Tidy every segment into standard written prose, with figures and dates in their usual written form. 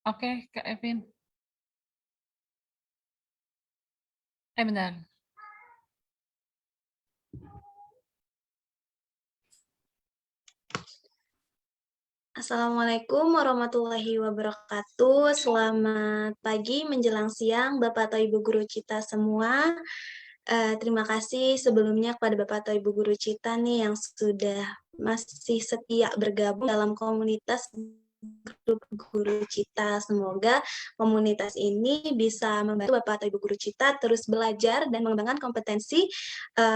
Oke, Kak Evin. Bentar. Assalamualaikum warahmatullahi wabarakatuh. Selamat pagi menjelang siang Bapak atau Ibu Guru Cita semua. Terima kasih sebelumnya kepada Bapak atau Ibu Guru Cita nih yang sudah masih setia bergabung dalam komunitas grup Guru Cita. Semoga komunitas ini bisa membantu Bapak atau Ibu Guru Cita terus belajar dan mengembangkan kompetensi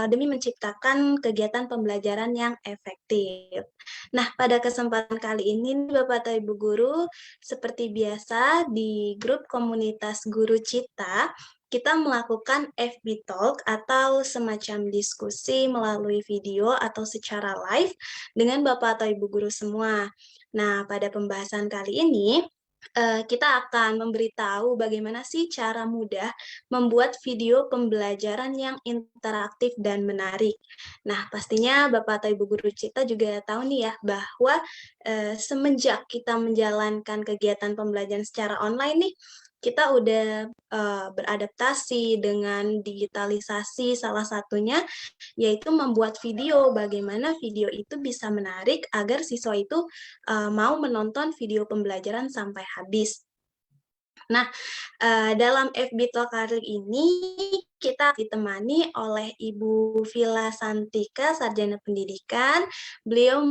demi menciptakan kegiatan pembelajaran yang efektif. Nah, pada kesempatan kali ini Bapak atau Ibu Guru, seperti biasa di grup komunitas Guru Cita, kita melakukan FB Talk atau semacam diskusi melalui video atau secara live dengan Bapak atau Ibu Guru semua. Nah, pada pembahasan kali ini, kita akan memberitahu bagaimana sih cara mudah membuat video pembelajaran yang interaktif dan menarik. Nah, pastinya Bapak atau Ibu Guru Cita juga tahu nih ya, bahwa semenjak kita menjalankan kegiatan pembelajaran secara online nih, kita udah beradaptasi dengan digitalisasi salah satunya yaitu membuat video. Bagaimana video itu bisa menarik agar siswa itu mau menonton video pembelajaran sampai habis. Nah, dalam FB Talk kali ini kita ditemani oleh Ibu Villa Santika, Sarjana Pendidikan. Beliau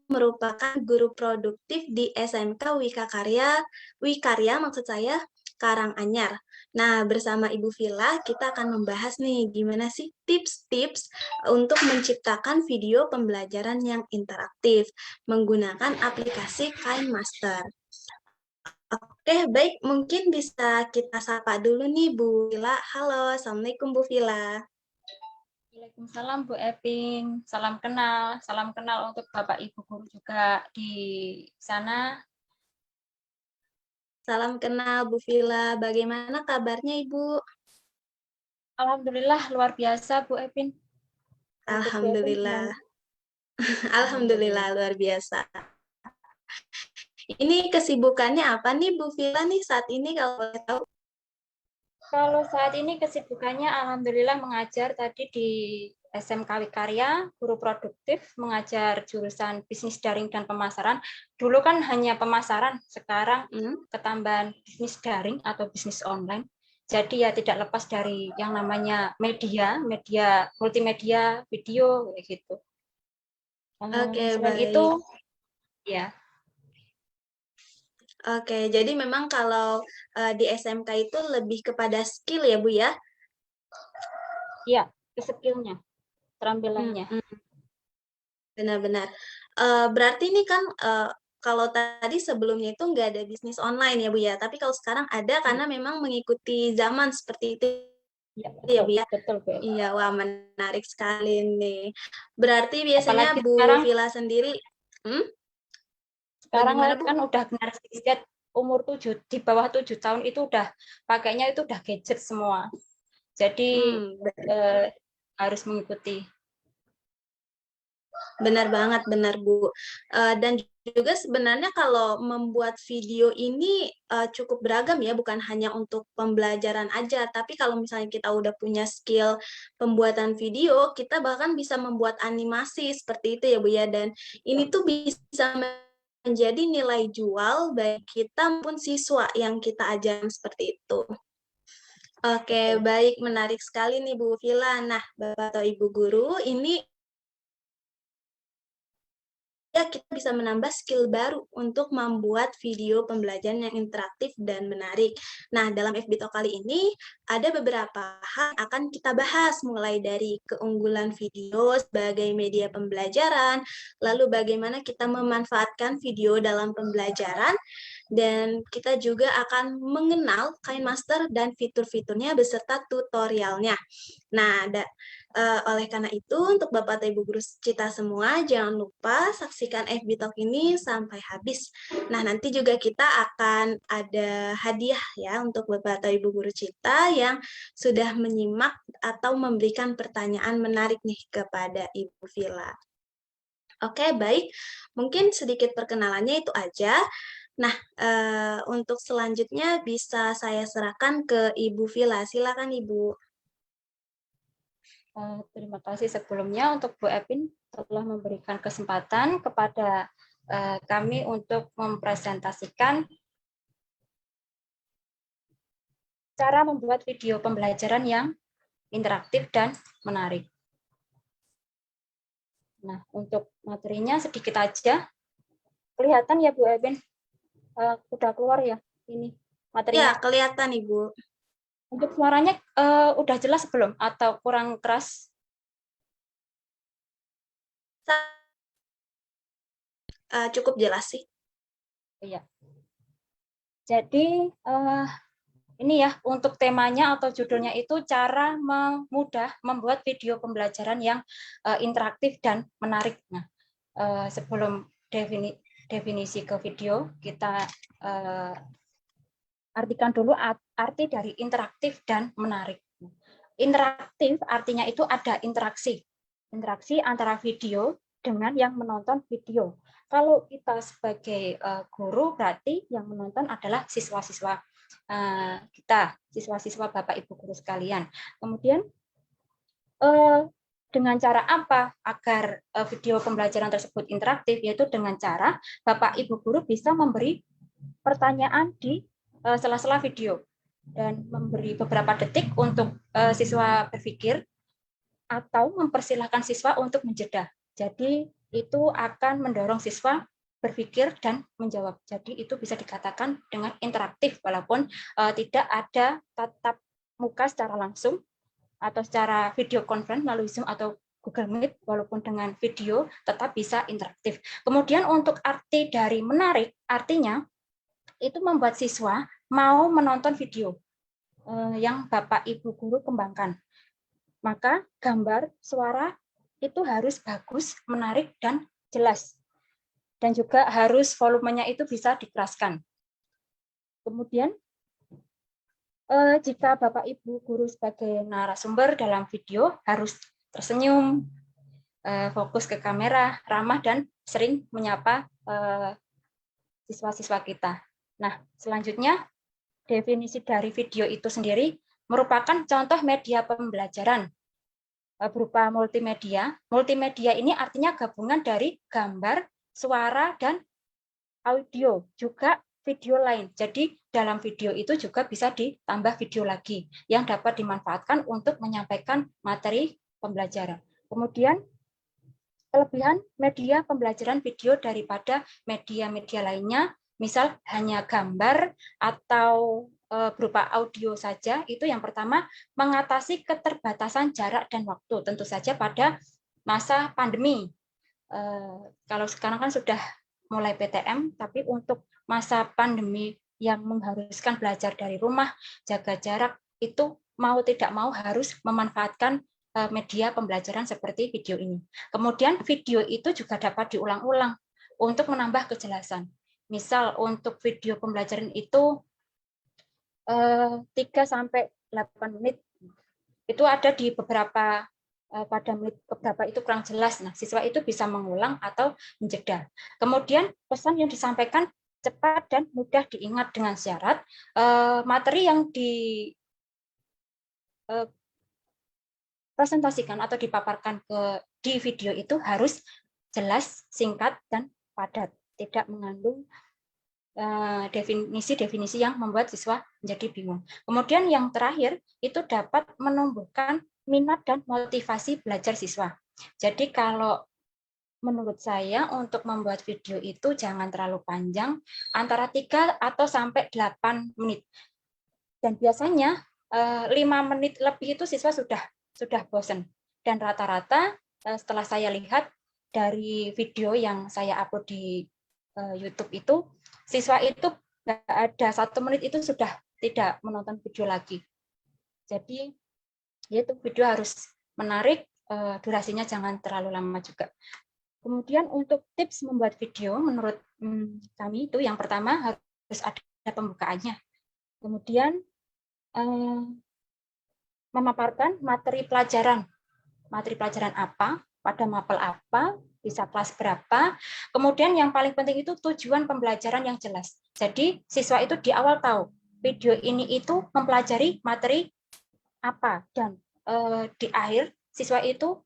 merupakan guru produktif di SMK Wikarya maksud saya, Karanganyar. Nah, bersama Ibu Villa kita akan membahas nih gimana sih tips-tips untuk menciptakan video pembelajaran yang interaktif menggunakan aplikasi KineMaster. Oke, baik. Mungkin bisa kita sapa dulu nih Bu Villa. Halo, Assalamualaikum Bu Villa. Waalaikumsalam Bu Epin. Salam kenal untuk Bapak Ibu Guru juga di sana. Salam kenal Bu Villa. Bagaimana kabarnya Ibu? Alhamdulillah luar biasa Bu Epin. Alhamdulillah. Alhamdulillah luar biasa. Ini kesibukannya apa nih Bu Villa nih saat ini kalau boleh tahu? Kalau saat ini kesibukannya alhamdulillah mengajar tadi di SMK Wikarya, guru produktif, mengajar jurusan bisnis daring dan pemasaran. Dulu kan hanya pemasaran, sekarang ketambahan bisnis daring atau bisnis online. Jadi ya tidak lepas dari yang namanya media multimedia, video kayak gitu. Oke, Selain baik. itu, ya. Oke, jadi memang kalau di SMK itu lebih kepada skill ya Bu ya? Iya, skillnya, keterampilannya. Benar-benar. Berarti ini kan kalau tadi sebelumnya itu nggak ada bisnis online ya Bu ya, tapi kalau sekarang ada karena memang mengikuti zaman seperti itu ya Bu ya. Betul, Bu. Iya, wah menarik sekali nih. Berarti biasanya Apalagi Bu sekarang Villa sendiri, sekarang bagaimana Bu? kan udah generasi Z umur 7, di bawah 7 tahun itu udah pakainya itu udah gadget semua. Jadi harus mengikuti. Benar banget, benar Bu. Dan juga sebenarnya kalau membuat video ini cukup beragam ya, bukan hanya untuk pembelajaran aja, tapi kalau misalnya kita udah punya skill pembuatan video, kita bahkan bisa membuat animasi seperti itu ya Bu ya, dan ini tuh bisa menjadi nilai jual bagi kita maupun siswa yang kita ajarkan seperti itu. Oke, baik, menarik sekali nih Bu Villa. Nah, Bapak atau Ibu Guru, ini ya kita bisa menambah skill baru untuk membuat video pembelajaran yang interaktif dan menarik. Nah, dalam FB Talk kali ini ada beberapa hal yang akan kita bahas, mulai dari keunggulan video sebagai media pembelajaran, lalu bagaimana kita memanfaatkan video dalam pembelajaran, dan kita juga akan mengenal KineMaster dan fitur-fiturnya beserta tutorialnya. Nah, oleh karena itu, untuk Bapak atau Ibu Guru Cita semua, jangan lupa saksikan FB Talk ini sampai habis. Nah, nanti juga kita akan ada hadiah ya untuk Bapak atau Ibu Guru Cita yang sudah menyimak atau memberikan pertanyaan menarik nih kepada Ibu Villa. Oke, baik. Mungkin sedikit perkenalannya itu aja. Nah, untuk selanjutnya bisa saya serahkan ke Ibu Vila. Silakan Ibu. Terima kasih sebelumnya untuk Bu Epin telah memberikan kesempatan kepada kami untuk mempresentasikan cara membuat video pembelajaran yang interaktif dan menarik. Nah, untuk materinya sedikit aja. Kelihatan ya Bu Epin? Udah keluar ya ini materinya? Ya, kelihatan Ibu. Untuk suaranya udah jelas belum atau kurang keras? Cukup jelas sih. Iya. Jadi ini ya untuk temanya atau judulnya itu cara mudah membuat video pembelajaran yang interaktif dan menarik. Nah, sebelum definisi ke video, kita artikan dulu arti dari interaktif dan menarik. Interaktif artinya itu ada interaksi. Interaksi antara video dengan yang menonton video. Kalau kita sebagai guru, berarti yang menonton adalah siswa-siswa kita, siswa-siswa Bapak Ibu guru sekalian. Kemudian dengan cara apa agar video pembelajaran tersebut interaktif? Yaitu dengan cara Bapak Ibu guru bisa memberi pertanyaan di sela-sela video dan memberi beberapa detik untuk siswa berpikir atau mempersilahkan siswa untuk menjeda. Jadi itu akan mendorong siswa berpikir dan menjawab. Jadi itu bisa dikatakan dengan interaktif walaupun tidak ada tatap muka secara langsung atau secara video conference melalui Zoom atau Google Meet, walaupun dengan video tetap bisa interaktif. Kemudian untuk arti dari menarik, artinya itu membuat siswa mau menonton video yang Bapak Ibu guru kembangkan. Maka gambar, suara itu harus bagus, menarik, dan jelas. Dan juga harus volumenya itu bisa dikeraskan. Kemudian, jika Bapak Ibu guru sebagai narasumber dalam video harus tersenyum, fokus ke kamera, ramah, dan sering menyapa siswa-siswa kita. Nah, selanjutnya, definisi dari video itu sendiri merupakan contoh media pembelajaran berupa multimedia. Multimedia ini artinya gabungan dari gambar, suara, dan audio, juga video lain. Jadi dalam video itu juga bisa ditambah video lagi yang dapat dimanfaatkan untuk menyampaikan materi pembelajaran. Kemudian kelebihan media pembelajaran video daripada media-media lainnya, misal hanya gambar atau berupa audio saja, itu yang pertama mengatasi keterbatasan jarak dan waktu, tentu saja pada masa pandemi. Kalau sekarang kan sudah mulai PTM, tapi untuk masa pandemi yang mengharuskan belajar dari rumah, jaga jarak, itu mau tidak mau harus memanfaatkan media pembelajaran seperti video ini. Kemudian video itu juga dapat diulang-ulang untuk menambah kejelasan. Misal untuk video pembelajaran itu 3-8 menit. Itu ada di beberapa pada menit beberapa itu kurang jelas. Nah, siswa itu bisa mengulang atau menjeda. Kemudian pesan yang disampaikan cepat dan mudah diingat dengan syarat materi yang presentasikan atau dipaparkan di video itu harus jelas, singkat, dan padat. Tidak mengandung definisi-definisi yang membuat siswa menjadi bingung. Kemudian yang terakhir, itu dapat menumbuhkan minat dan motivasi belajar siswa. Jadi kalau menurut saya untuk membuat video itu jangan terlalu panjang, antara 3 atau sampai 8 menit. Dan biasanya 5 menit lebih itu siswa sudah bosan. Dan rata-rata setelah saya lihat dari video yang saya upload di YouTube itu, siswa itu nggak ada 1 menit itu sudah tidak menonton video lagi. Jadi itu video harus menarik, durasinya jangan terlalu lama juga. Kemudian untuk tips membuat video menurut kami itu yang pertama harus ada pembukaannya. Kemudian memaparkan materi pelajaran apa, pada mapel apa, bisa kelas berapa. Kemudian yang paling penting itu tujuan pembelajaran yang jelas. Jadi siswa itu di awal tahu video ini itu mempelajari materi apa, dan di akhir siswa itu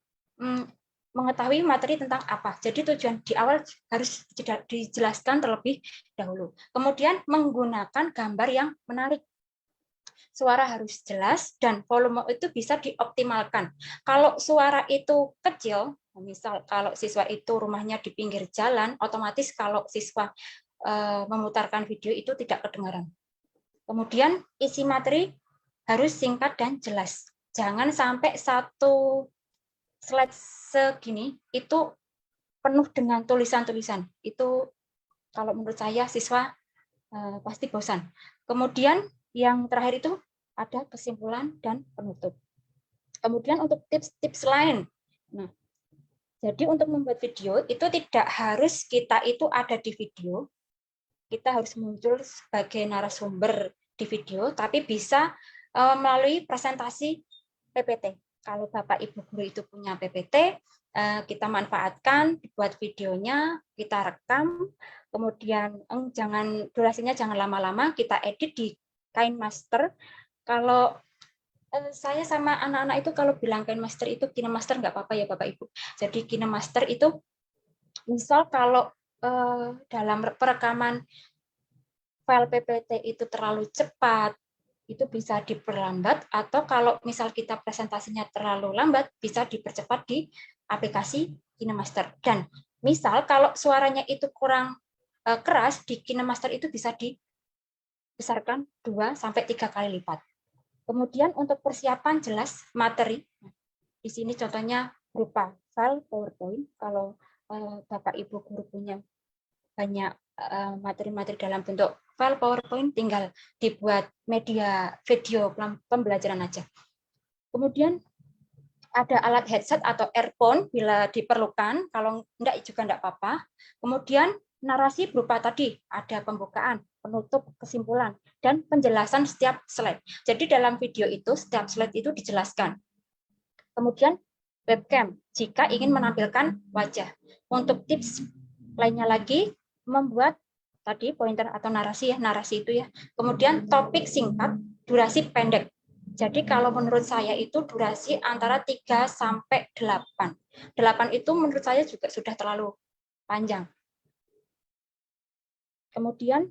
mengetahui materi tentang apa. Jadi tujuan di awal harus dijelaskan terlebih dahulu. Kemudian menggunakan gambar yang menarik. Suara harus jelas dan volume itu bisa dioptimalkan. Kalau suara itu kecil, misal kalau siswa itu rumahnya di pinggir jalan, otomatis kalau siswa memutarkan video itu tidak kedengaran. Kemudian isi materi harus singkat dan jelas. Jangan sampai satu slide segini itu penuh dengan tulisan-tulisan. Itu kalau menurut saya siswa pasti bosan. Kemudian yang terakhir itu ada kesimpulan dan penutup. Kemudian untuk tips-tips lain. Nah, jadi untuk membuat video itu tidak harus kita itu ada di video. Kita harus muncul sebagai narasumber di video, tapi bisa melalui presentasi PPT. Kalau Bapak Ibu guru itu punya PPT, kita manfaatkan, dibuat videonya, kita rekam, kemudian durasinya jangan lama-lama, kita edit di KineMaster. Kalau saya sama anak-anak itu kalau bilang KineMaster itu KineMaster nggak apa-apa ya Bapak Ibu. Jadi KineMaster itu misal kalau dalam perekaman file PPT itu terlalu cepat, itu bisa diperlambat, atau kalau misal kita presentasinya terlalu lambat, bisa dipercepat di aplikasi KineMaster. Dan misal kalau suaranya itu kurang keras, di KineMaster itu bisa dibesarkan 2-3 kali lipat. Kemudian untuk persiapan jelas materi, di sini contohnya berupa file PowerPoint. Kalau Bapak Ibu guru punya banyak materi-materi dalam bentuk file PowerPoint, tinggal dibuat media video pembelajaran aja. Kemudian ada alat headset atau earphone bila diperlukan, kalau enggak juga enggak apa-apa. Kemudian narasi berupa tadi, ada pembukaan, penutup, kesimpulan, dan penjelasan setiap slide. Jadi dalam video itu, setiap slide itu dijelaskan. Kemudian webcam, jika ingin menampilkan wajah. Untuk tips lainnya lagi, membuat tadi pointer atau narasi ya, narasi itu ya. Kemudian topik singkat, durasi pendek. Jadi kalau menurut saya itu durasi antara 3 sampai 8. 8 itu menurut saya juga sudah terlalu panjang. Kemudian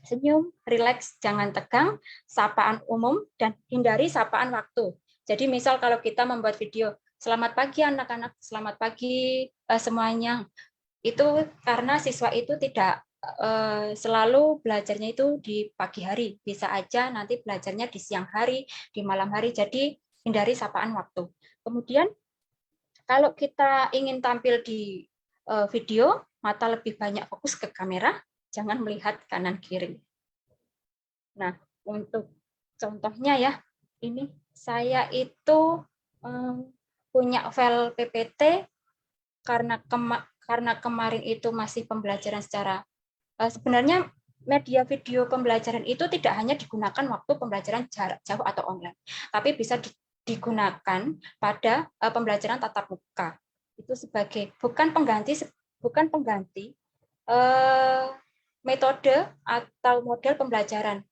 senyum, rileks, jangan tegang, sapaan umum, dan hindari sapaan waktu. Jadi misal kalau kita membuat video, selamat pagi anak-anak, selamat pagi semuanya. Itu karena siswa itu tidak selalu belajarnya itu di pagi hari. Bisa aja nanti belajarnya di siang hari, di malam hari. Jadi hindari sapaan waktu. Kemudian kalau kita ingin tampil di video, mata lebih banyak fokus ke kamera, jangan melihat kanan kiri. Nah, untuk contohnya ya, ini saya itu punya file PPT karena kemarin itu masih pembelajaran secara sebenarnya media video pembelajaran itu tidak hanya digunakan waktu pembelajaran jarak jauh atau online, tapi bisa digunakan pada pembelajaran tatap muka. Itu sebagai bukan pengganti metode atau model pembelajaran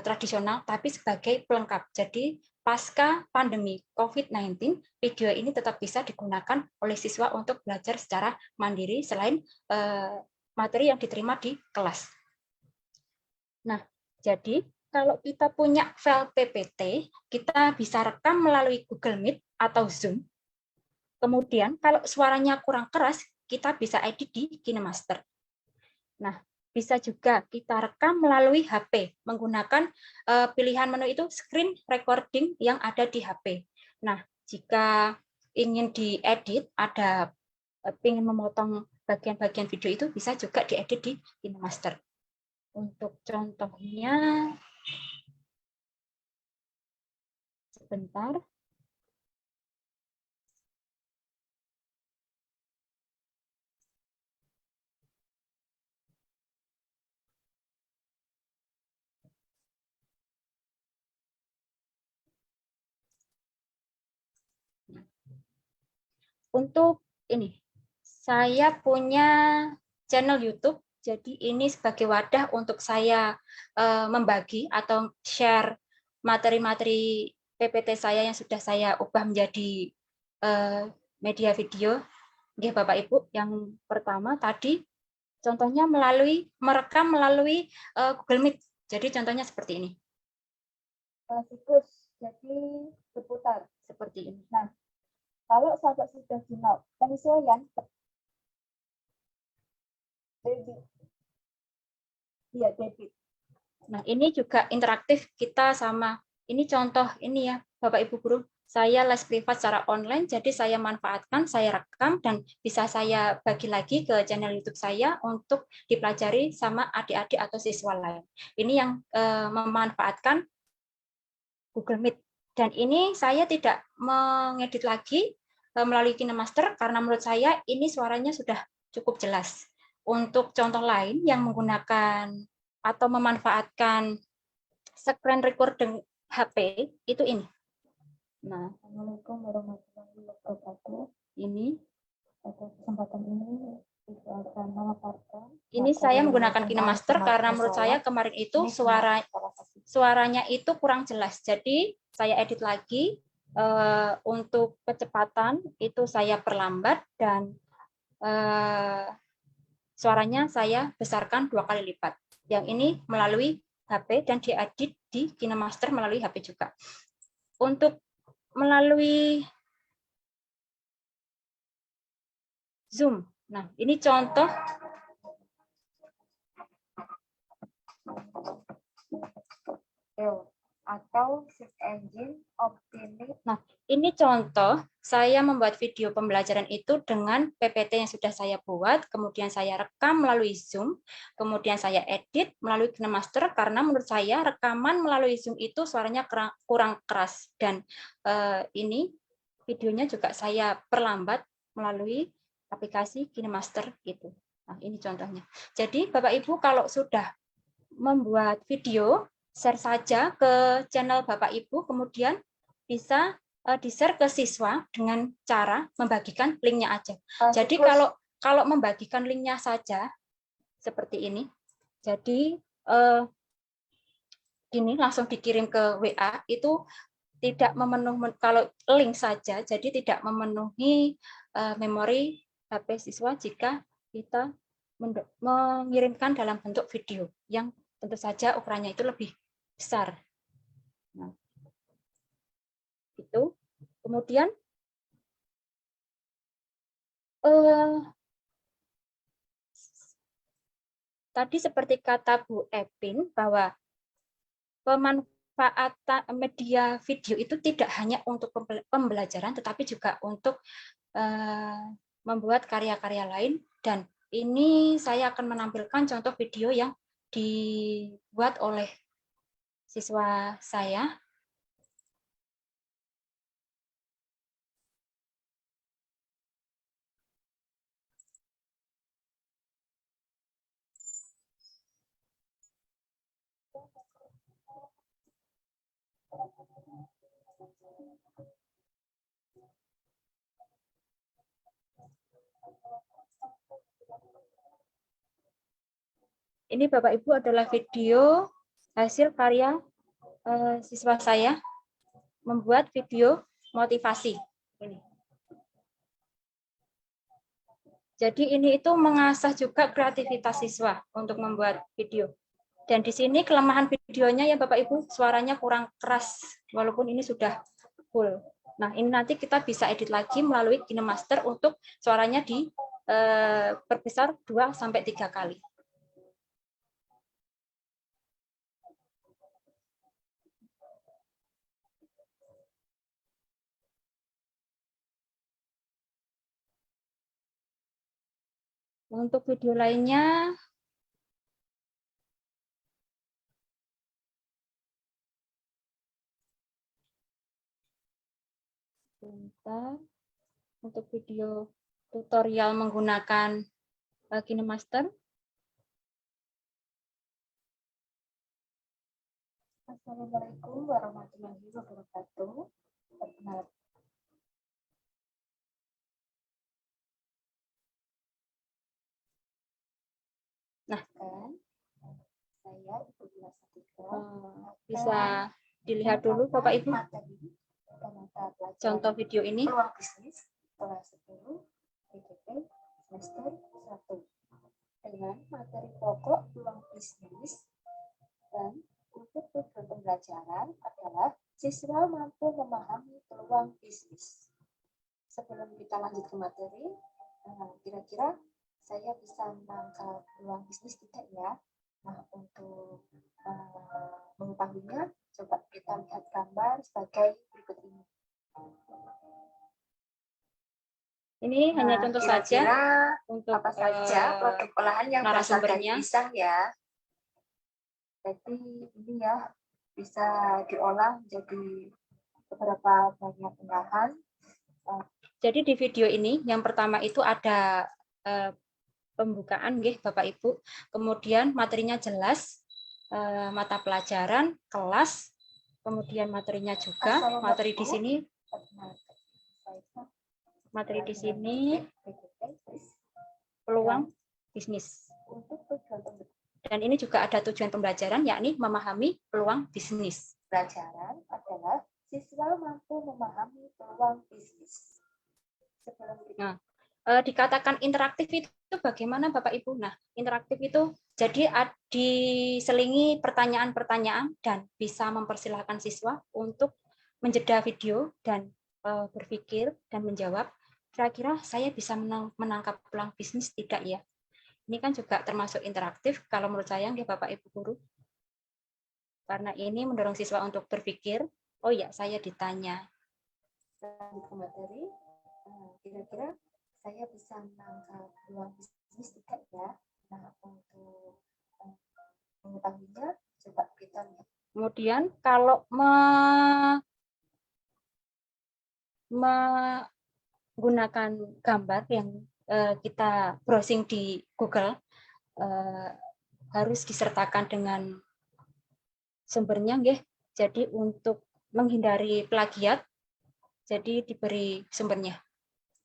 tradisional, tapi sebagai pelengkap. Jadi pasca pandemi COVID-19, video ini tetap bisa digunakan oleh siswa untuk belajar secara mandiri selain materi yang diterima di kelas. Nah, jadi kalau kita punya file PPT, kita bisa rekam melalui Google Meet atau Zoom. Kemudian kalau suaranya kurang keras, kita bisa edit di KineMaster. Nah, bisa juga kita rekam melalui HP menggunakan pilihan menu itu screen recording yang ada di HP. Nah, jika ingin diedit, ingin memotong bagian-bagian video itu bisa juga diedit di KineMaster. Untuk contohnya, sebentar. Untuk ini, saya punya channel YouTube. Jadi ini sebagai wadah untuk saya membagi atau share materi-materi PPT saya yang sudah saya ubah menjadi media video. Ya, Bapak Ibu, yang pertama tadi contohnya merekam melalui Google Meet. Jadi contohnya seperti ini. Siklus, jadi berputar seperti ini. Nah, kalau sahabat sudah final penyesuaian debit. Iya, debit. Nah, ini juga interaktif kita sama. Ini contoh ini ya, Bapak Ibu guru. Saya les privat secara online, jadi saya manfaatkan, saya rekam, dan bisa saya bagi lagi ke channel YouTube saya untuk dipelajari sama adik-adik atau siswa lain. Ini yang memanfaatkan Google Meet. Dan ini saya tidak mengedit lagi melalui KineMaster, karena menurut saya ini suaranya sudah cukup jelas. Untuk contoh lain yang menggunakan atau memanfaatkan screen recording HP, itu ini. Nah, Assalamualaikum warahmatullahi wabarakatuh. Ini pada kesempatan ini akan memaparkan. Ini saya menggunakan KineMaster karena menurut saya kemarin itu suaranya itu kurang jelas. Jadi saya edit lagi untuk kecepatan itu saya perlambat dan suaranya saya besarkan 2 kali lipat. Yang ini melalui HP dan diedit di KineMaster melalui HP juga. Untuk melalui Zoom. Nah, ini contoh atau search engine optimist. Nah, ini contoh saya membuat video pembelajaran itu dengan PPT yang sudah saya buat, kemudian saya rekam melalui Zoom, kemudian saya edit melalui KineMaster karena menurut saya rekaman melalui Zoom itu suaranya kurang keras, dan ini videonya juga saya perlambat melalui aplikasi KineMaster gitu. Nah, ini contohnya. Jadi Bapak Ibu kalau sudah membuat video, share saja ke channel Bapak Ibu, kemudian bisa di-share ke siswa dengan cara membagikan linknya aja. Jadi kalau membagikan linknya saja seperti ini, jadi ini langsung dikirim ke WA itu tidak memenuhi, kalau link saja, jadi tidak memenuhi memori HP siswa jika kita mengirimkan dalam bentuk video yang tentu saja ukurannya itu lebih besar. Nah, itu. Kemudian tadi seperti kata Bu Epin bahwa pemanfaatan media video itu tidak hanya untuk pembelajaran, tetapi juga untuk membuat karya-karya lain. Dan ini saya akan menampilkan contoh video yang dibuat oleh siswa saya. Ini Bapak Ibu adalah video hasil karya siswa saya membuat video motivasi. Ini. Jadi ini itu mengasah juga kreativitas siswa untuk membuat video. Dan di sini kelemahan videonya ya Bapak Ibu, suaranya kurang keras walaupun ini sudah full. Nah, ini nanti kita bisa edit lagi melalui KineMaster untuk suaranya diperbesar 2-3 kali. Untuk video lainnya, bentar. Untuk video tutorial menggunakan KineMaster. Assalamualaikum warahmatullahi wabarakatuh. saya Ibu Dila Satika. Bisa dilihat dulu Bapak Ibu Materi pada mata pelajaran contoh video ini. peluang bisnis kelas 10 PKP semester 1 dengan materi pokok peluang bisnis, dan untuk tujuan pembelajaran adalah siswa mampu memahami peluang bisnis. Sebelum kita lanjut ke materi, kira-kira saya bisa menangkap peluang bisnis tidak ya? Nah, untuk mengetahuinya, coba kita lihat gambar sebagai berikut ini. Ini hanya contoh saja Kira-kira untuk apa saja produk olahan yang berasal dari narasumbernya. pisang ya? Jadi ini ya bisa diolah menjadi beberapa banyak olahan. Jadi di video ini yang pertama itu ada pembukaan nggih Bapak Ibu. Kemudian materinya jelas, mata pelajaran, kelas, kemudian materinya juga, materi di sini. Materi di sini peluang bisnis. Untuk tujuan Dan ini juga ada tujuan pembelajaran, yakni memahami peluang bisnis. pembelajaran adalah siswa mampu memahami peluang bisnis. Sebelum kita Dikatakan interaktif itu bagaimana Bapak Ibu? Nah, interaktif itu jadi diselingi pertanyaan-pertanyaan dan bisa mempersilahkan siswa untuk menjeda video dan berpikir dan menjawab, kira-kira saya bisa menangkap peluang bisnis tidak ya? Ini kan juga termasuk interaktif kalau menurut saya ya Bapak Ibu guru. Karena ini mendorong siswa untuk berpikir, oh ya saya ditanya. lanjut ke materi, kira-kira saya bisa menangkap peluang bisnis tidak ya? Nah, untuk mengetahuinya, coba kita lihat. Kemudian kalau menggunakan gambar yang kita browsing di Google, harus disertakan dengan sumbernya nggih. Jadi untuk menghindari plagiat, jadi diberi sumbernya.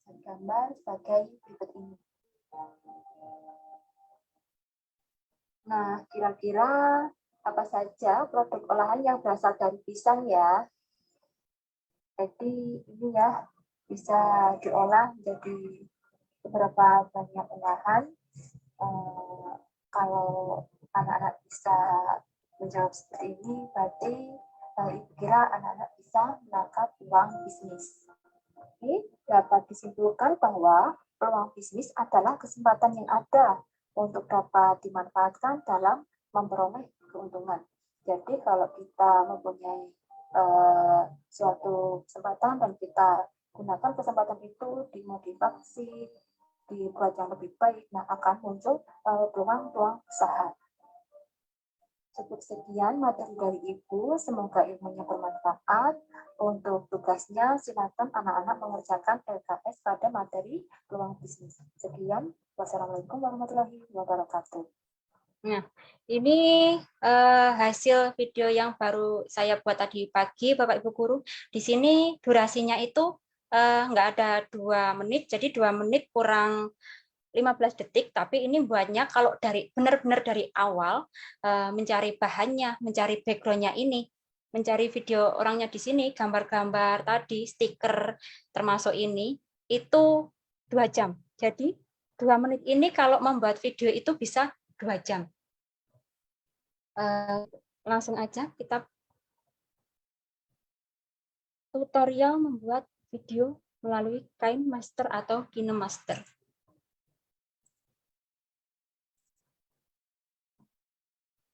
Gambar sebagai berikut ini. Nah, kira-kira apa saja produk olahan yang berasal dari pisang ya? Jadi ini ya bisa diolah menjadi beberapa banyak olahan. Kalau anak-anak bisa menjawab seperti ini, berarti Ibu kira anak-anak bisa menangkap peluang bisnis. Ini dapat disimpulkan bahwa peluang bisnis adalah kesempatan yang ada untuk dapat dimanfaatkan dalam memperoleh keuntungan. Jadi kalau kita mempunyai suatu kesempatan dan kita gunakan kesempatan itu dimotivasi, dibuat yang lebih baik, nah akan muncul peluang-peluang usaha. Cukup sekian materi dari Ibu, semoga ilmunya bermanfaat. Untuk tugasnya, silakan anak-anak mengerjakan LKS pada materi peluang bisnis. Sekian, wassalamualaikum warahmatullahi wabarakatuh. Nah, ini hasil video yang baru saya buat tadi pagi, Bapak Ibu Guru. Di sini durasinya itu nggak ada 2 menit, jadi 2 menit kurang 15 detik, tapi ini buatnya kalau dari benar-benar dari awal mencari bahannya, mencari background-nya ini, mencari video orangnya di sini, gambar-gambar tadi, stiker termasuk ini, itu 2 jam. Jadi 2 menit ini kalau membuat video itu bisa 2 jam. Langsung aja kita tutorial membuat video melalui KineMaster atau KineMaster.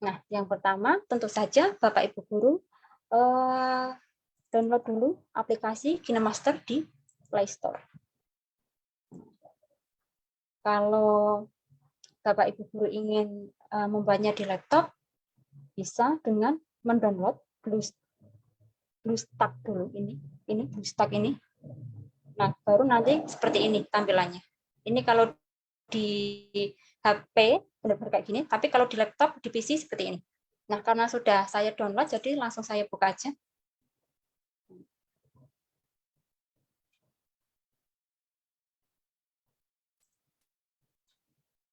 Nah, yang pertama tentu saja Bapak Ibu Guru download dulu aplikasi KineMaster di Play Store. Kalau Bapak Ibu Guru ingin membuatnya di laptop, bisa dengan mendownload BlueStack dulu ini BlueStack ini. Nah, baru nanti seperti ini tampilannya. Ini kalau di HP benar-benar kayak gini, tapi kalau di laptop, di PC seperti ini. Nah, karena sudah saya download, jadi langsung saya buka aja.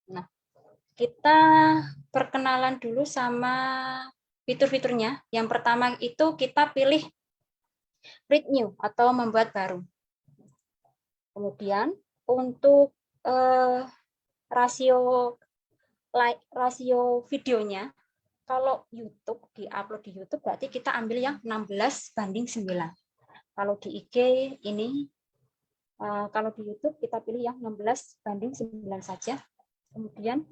Nah, kita perkenalan dulu sama fitur-fiturnya. Yang pertama itu kita pilih create new atau membuat baru. Kemudian untuk rasio videonya, kalau YouTube diupload di YouTube berarti kita ambil yang 16:9. Kalau di IG ini, kalau di YouTube kita pilih yang 16:9 saja. Kemudian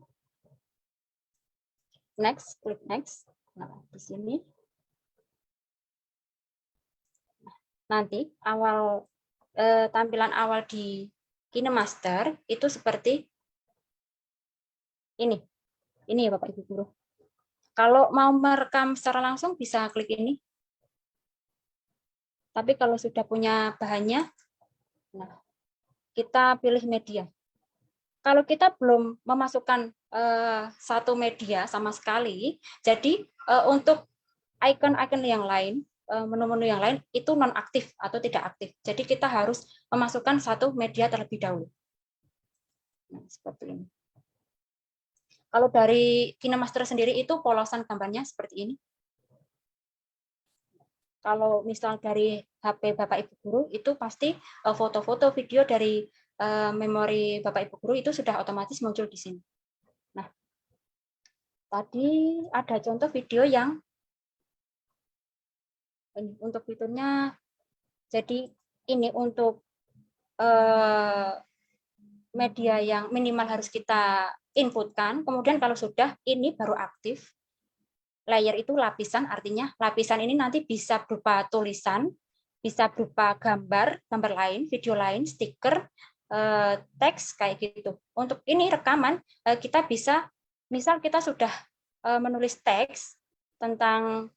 next, klik next. Nah, di sini nanti tampilan awal di KineMaster itu seperti ini. Ini ya Bapak Ibu guru. Kalau mau merekam secara langsung bisa klik ini. Tapi kalau sudah punya bahannya, nah, kita pilih media. Kalau kita belum memasukkan satu media sama sekali, jadi untuk icon-icon yang lain, menu-menu yang lain itu non-aktif atau tidak aktif. Jadi kita harus memasukkan satu media terlebih dahulu. Nah, seperti ini. Kalau dari KineMaster sendiri itu polosan gambarnya seperti ini. Kalau misal dari HP Bapak Ibu guru itu pasti foto-foto video dari memori Bapak Ibu guru itu sudah otomatis muncul di sini. Nah, tadi ada contoh video yang untuk fiturnya, jadi ini untuk media yang minimal harus kita inputkan, kemudian kalau sudah, ini baru aktif. Layer itu lapisan, artinya lapisan ini nanti bisa berupa tulisan, bisa berupa gambar lain, video lain, stiker, teks, kayak gitu. Untuk ini rekaman, kita bisa, misal kita sudah menulis teks tentang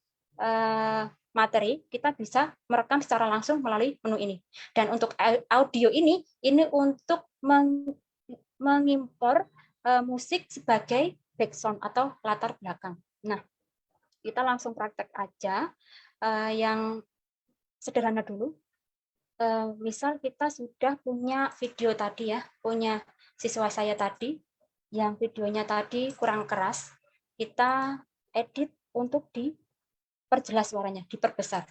materi, kita bisa merekam secara langsung melalui menu ini. Dan untuk audio ini untuk mengimpor musik sebagai background atau latar belakang. Nah, kita langsung praktek aja yang sederhana dulu. Misal kita sudah punya video tadi ya, punya siswa saya tadi, yang videonya tadi kurang keras, kita edit untuk diperjelas suaranya, diperbesar.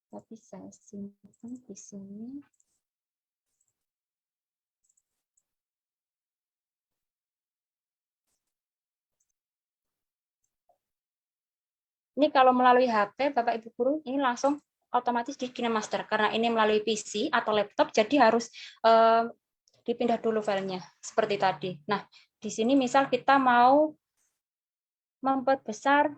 Tapi saya simpan di sini. Ini kalau melalui HP, Bapak Ibu guru, ini langsung otomatis di KineMaster. Karena ini melalui PC atau laptop, jadi harus dipindah dulu filenya, seperti tadi. Nah, di sini misal kita mau memperbesar,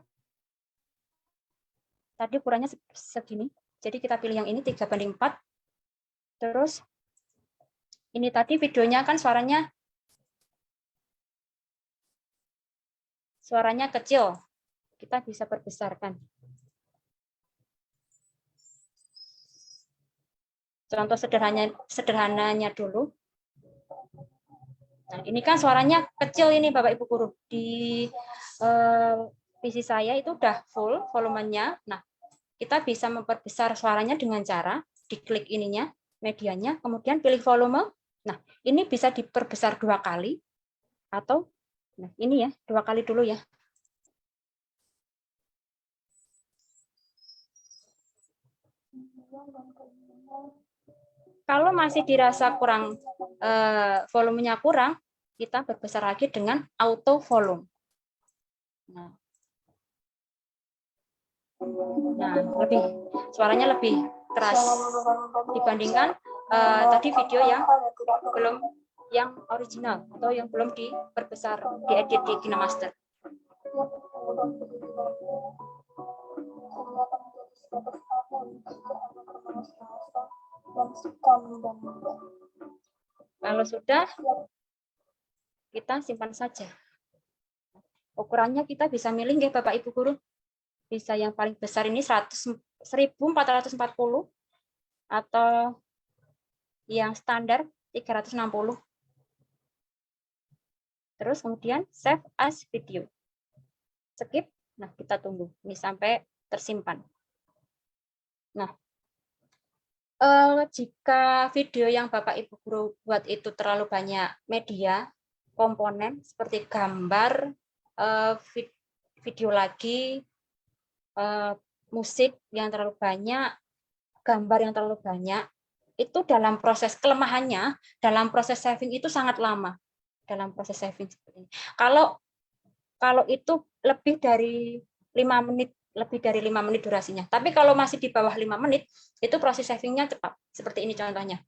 tadi ukurannya segini, jadi kita pilih yang ini 3:4. Terus, ini tadi videonya kan suaranya kecil. Kita bisa perbesarkan. Contoh sederhananya dulu. Nah, ini kan suaranya kecil ini Bapak Ibu guru. Di PC saya itu udah full volumenya. Nah, kita bisa memperbesar suaranya dengan cara diklik ininya, medianya, kemudian pilih volume. Nah, ini bisa diperbesar 2 kali atau nah, ini ya, 2 kali dulu ya. Kalau masih dirasa kurang, volumenya kurang, kita perbesar lagi dengan auto volume. Nah, suaranya lebih keras dibandingkan tadi video yang original atau yang belum diperbesar, diedit di KineMaster. Kalau sudah, kita simpan saja. Ukurannya kita bisa milih nggih Bapak Ibu guru. Bisa yang paling besar ini 1440 atau yang standar 360. Terus kemudian save as video. Skip. Nah, kita tunggu ini sampai tersimpan. Nah, Jika video yang Bapak Ibu Guru buat itu terlalu banyak media, komponen seperti gambar, video lagi, musik yang terlalu banyak, gambar yang terlalu banyak, itu dalam proses kelemahannya, dalam proses saving itu sangat lama. Dalam proses saving seperti ini. Kalau itu lebih dari 5 menit, lebih dari 5 menit durasinya. Tapi kalau masih di bawah 5 menit, itu proses savingnya cepat. Seperti ini contohnya.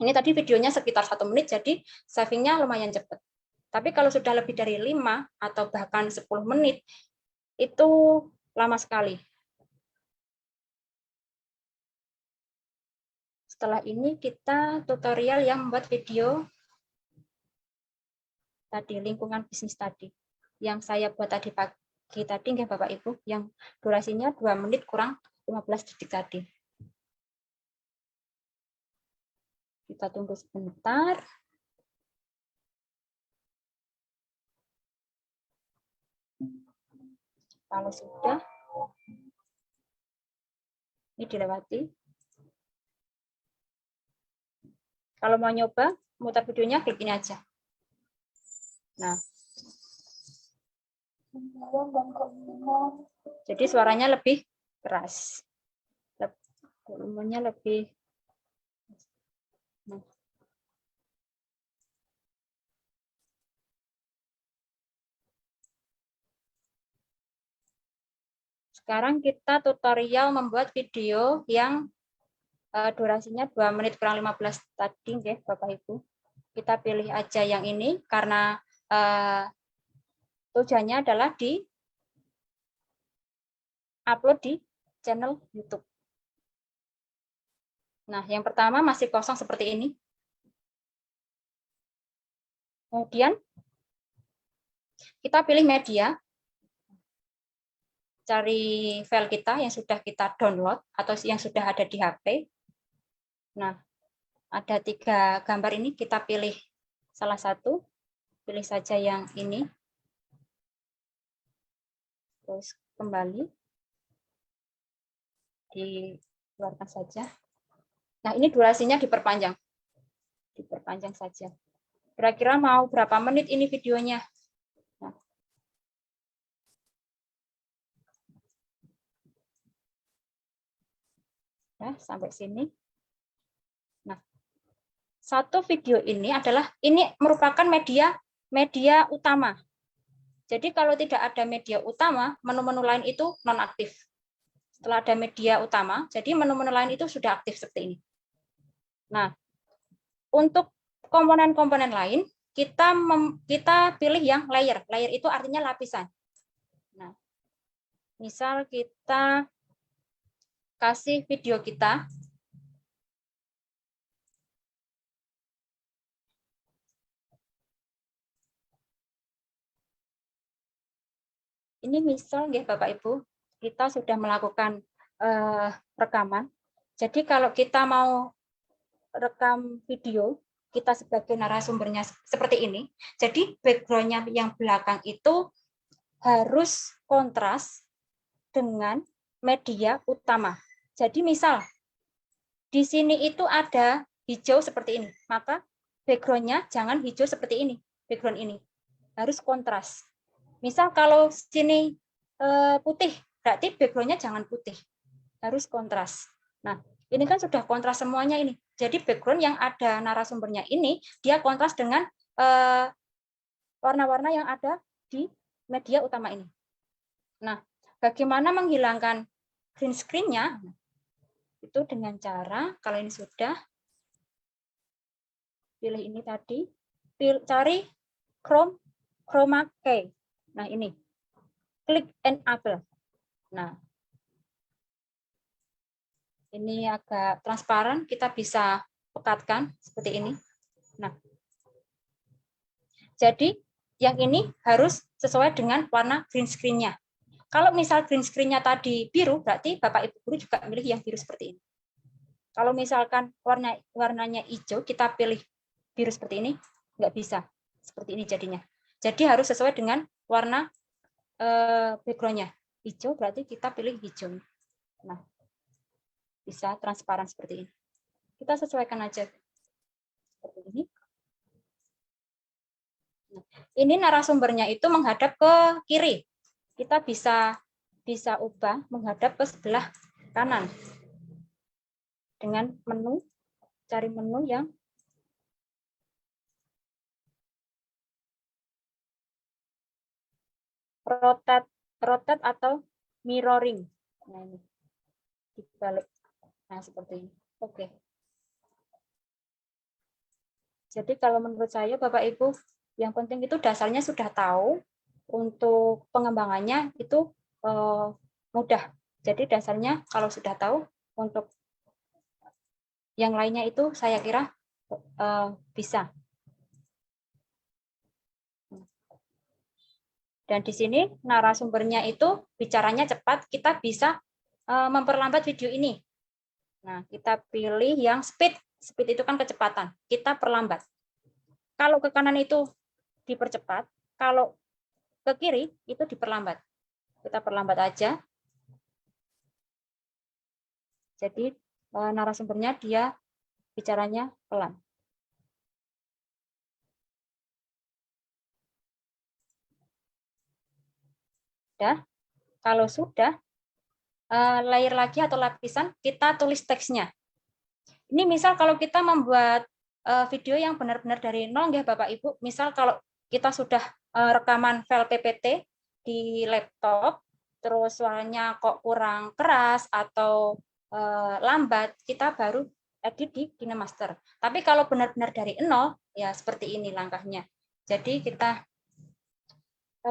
Ini tadi videonya sekitar 1 menit, jadi savingnya lumayan cepat. Tapi kalau sudah lebih dari 5 atau bahkan 10 menit, itu lama sekali. Setelah ini kita tutorial yang membuat video tadi, lingkungan bisnis tadi. Yang saya buat tadi pagi tadi, nggih Bapak Ibu, yang durasinya 2 menit kurang 15 detik tadi. Kita tunggu sebentar. Kalau sudah, ini dilewati. Kalau mau nyoba, mutar videonya, klik ini aja. Nah, jadi suaranya lebih keras. Volumenya lebih. Nah. Sekarang kita tutorial membuat video yang durasinya 2 menit kurang 15 tadi, ya, Bapak Ibu. Kita pilih aja yang ini karena tujuannya adalah di upload di channel YouTube. Nah, yang pertama masih kosong seperti ini. Kemudian kita pilih media, cari file kita yang sudah kita download atau yang sudah ada di HP. Nah, ada 3 gambar ini, kita pilih salah satu, pilih saja yang ini. Terus kembali, dikeluarkan saja. Nah, ini durasinya diperpanjang saja. Kira-kira mau berapa menit ini videonya? Nah, sampai sini. Nah, satu video ini merupakan media utama. Jadi kalau tidak ada media utama, menu-menu lain itu nonaktif. Setelah ada media utama, jadi menu-menu lain itu sudah aktif seperti ini. Nah, untuk komponen-komponen lain, kita pilih yang layer. Layer itu artinya lapisan. Nah, misal kita kasih video kita. Ini misal ya Bapak Ibu, kita sudah melakukan rekaman. Jadi kalau kita mau rekam video, kita sebagai narasumbernya seperti ini. Jadi background-nya yang belakang itu harus kontras dengan media utama. Jadi misal di sini itu ada hijau seperti ini, maka background-nya jangan hijau seperti ini, background ini harus kontras. Misal kalau sini putih, berarti background-nya jangan putih, harus kontras. Nah, ini kan sudah kontras semuanya ini. Jadi background yang ada narasumbernya ini, dia kontras dengan warna-warna yang ada di media utama ini. Nah, bagaimana menghilangkan green screen-nya? Itu dengan cara, kalau ini sudah, pilih ini tadi, cari chroma key. Nah, ini. Klik enable. Nah, ini agak transparan, kita bisa pekatkan seperti ini. Nah, jadi yang ini harus sesuai dengan warna green screen-nya. Kalau misal green screen-nya tadi biru, berarti Bapak Ibu Guru juga milih yang biru seperti ini. Kalau misalkan warnanya hijau, kita pilih biru seperti ini, nggak bisa. Seperti ini jadinya. Jadi harus sesuai dengan warna background-nya. Hijau berarti kita pilih hijau. Nah, bisa transparan seperti ini. Kita sesuaikan aja. Seperti ini. Ini narasumbernya itu menghadap ke kiri. Kita bisa ubah menghadap ke sebelah kanan. Dengan menu, cari menu yang rotate atau mirroring. Nah, ini dibalik. Nah, seperti ini. Oke. Jadi kalau menurut saya Bapak Ibu, yang penting itu dasarnya sudah tahu, untuk pengembangannya itu mudah. Jadi dasarnya kalau sudah tahu, untuk yang lainnya itu saya kira bisa. Dan di sini narasumbernya itu bicaranya cepat, kita bisa memperlambat video ini. Nah, kita pilih yang speed. Speed itu kan kecepatan. Kita perlambat. Kalau ke kanan itu dipercepat, kalau ke kiri itu diperlambat. Kita perlambat aja. Jadi narasumbernya dia bicaranya pelan. Sudah. Kalau sudah, layer lagi atau lapisan, kita tulis teksnya. Ini misal kalau kita membuat video yang benar-benar dari nol ya Bapak Ibu, misal kalau kita sudah rekaman file PPT di laptop, terus suaranya kok kurang keras atau lambat, kita baru edit di KineMaster. Tapi kalau benar-benar dari nol, ya seperti ini langkahnya. Jadi kita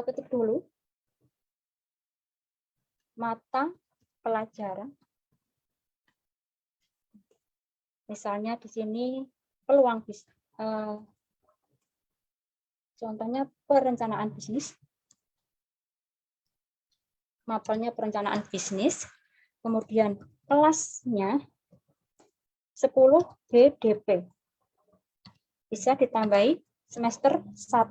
tutup dulu mata pelajaran. Misalnya di sini peluang bisnis. Contohnya perencanaan bisnis. Mapelnya perencanaan bisnis. Kemudian kelasnya 10 BDP. Bisa ditambahi semester 1.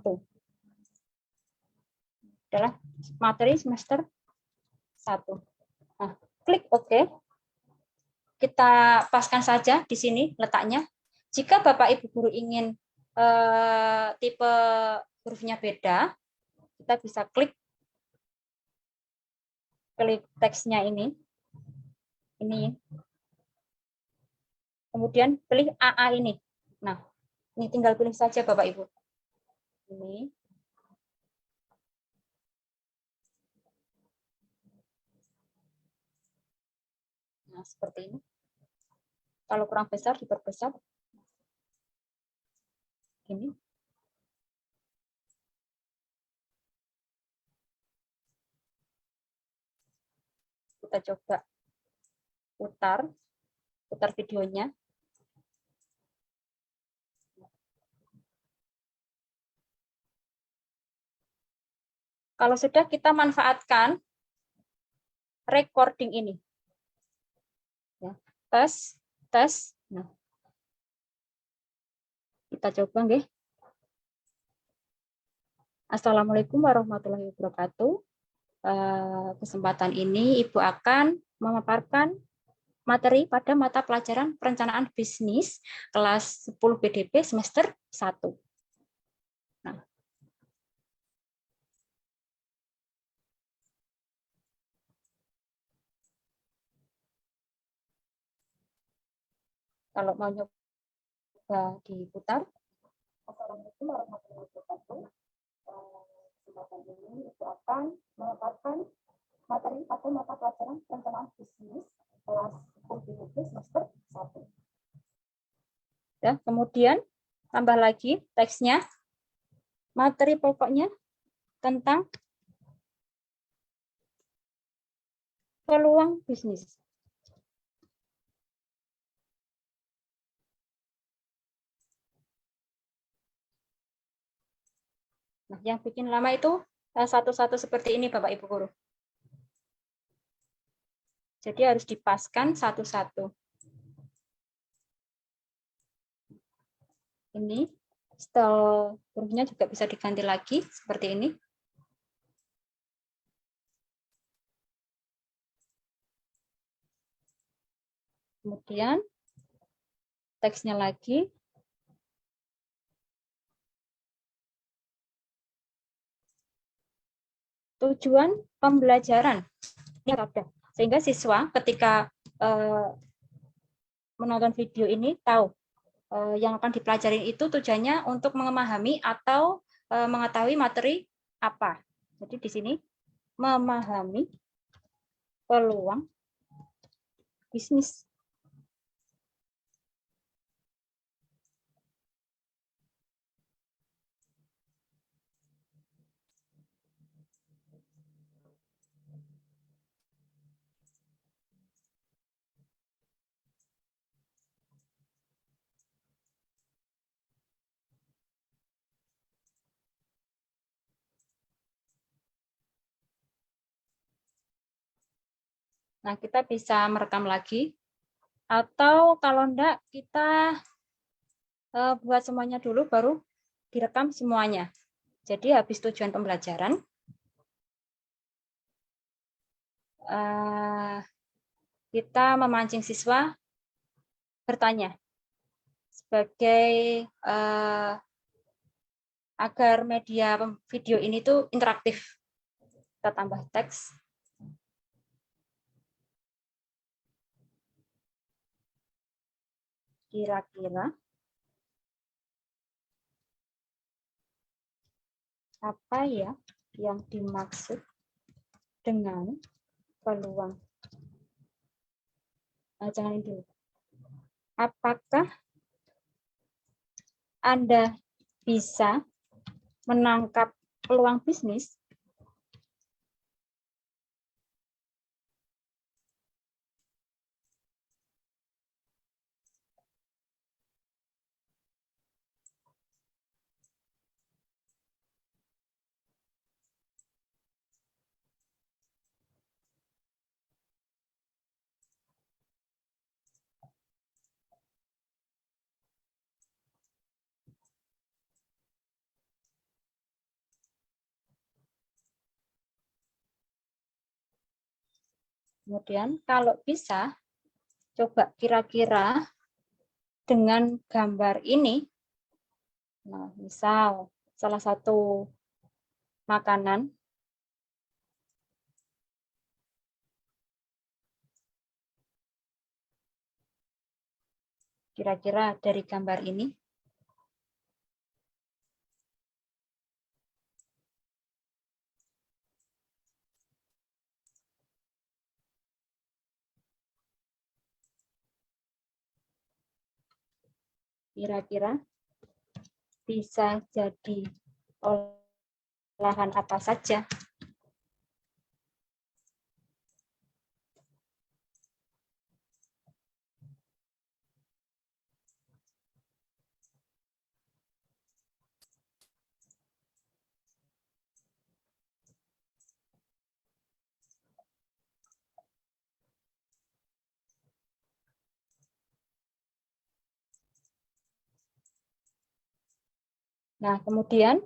Adalah materi semester 1. Nah, klik OK. Kita paskan saja di sini letaknya. Jika Bapak Ibu guru ingin tipe hurufnya beda, kita bisa klik teksnya ini. Kemudian pilih AA ini. Nah, ini tinggal pilih saja Bapak Ibu. Ini. Nah, seperti ini. Kalau kurang besar, diperbesar. Ini. Kita coba putar videonya. Kalau sudah, kita manfaatkan recording ini. Ya, tes. Nah, kita coba nggih. Assalamualaikum warahmatullahi wabarakatuh. Kesempatan ini Ibu akan memaparkan materi pada mata pelajaran perencanaan bisnis kelas 10 BDP semester 1. Nah, kalau mau nyoba diputar. Assalamualaikum warahmatullahi wabarakatuh. Kesempatan ini Ibu akan memaparkan materi pada mata pelajaran perencanaan bisnis kelas 10 BDP semester 1. Ya, kemudian tambah lagi teksnya. Materi pokoknya tentang peluang bisnis. Nah, yang bikin lama itu satu-satu seperti ini Bapak Ibu guru. Jadi harus dipaskan satu-satu. Ini style hurufnya juga bisa diganti lagi seperti ini. Kemudian teksnya lagi. Tujuan pembelajaran. Ini ada. Sehingga siswa ketika menonton video ini tahu yang akan dipelajari itu tujuannya untuk memahami atau mengetahui materi apa. Jadi di sini memahami peluang bisnis. Nah, kita bisa merekam lagi. Atau kalau enggak, kita buat semuanya dulu, baru direkam semuanya. Jadi habis tujuan pembelajaran, kita memancing siswa bertanya. Sebagai agar media video ini tuh interaktif. Kita tambah teks. Kira-kira apa ya yang dimaksud dengan peluang? Jangan ini dulu. Apakah Anda bisa menangkap peluang bisnis? Kemudian kalau bisa, coba kira-kira dengan gambar ini, nah misal salah satu makanan, kira-kira dari gambar ini, kira-kira bisa jadi olahan apa saja? Nah, kemudian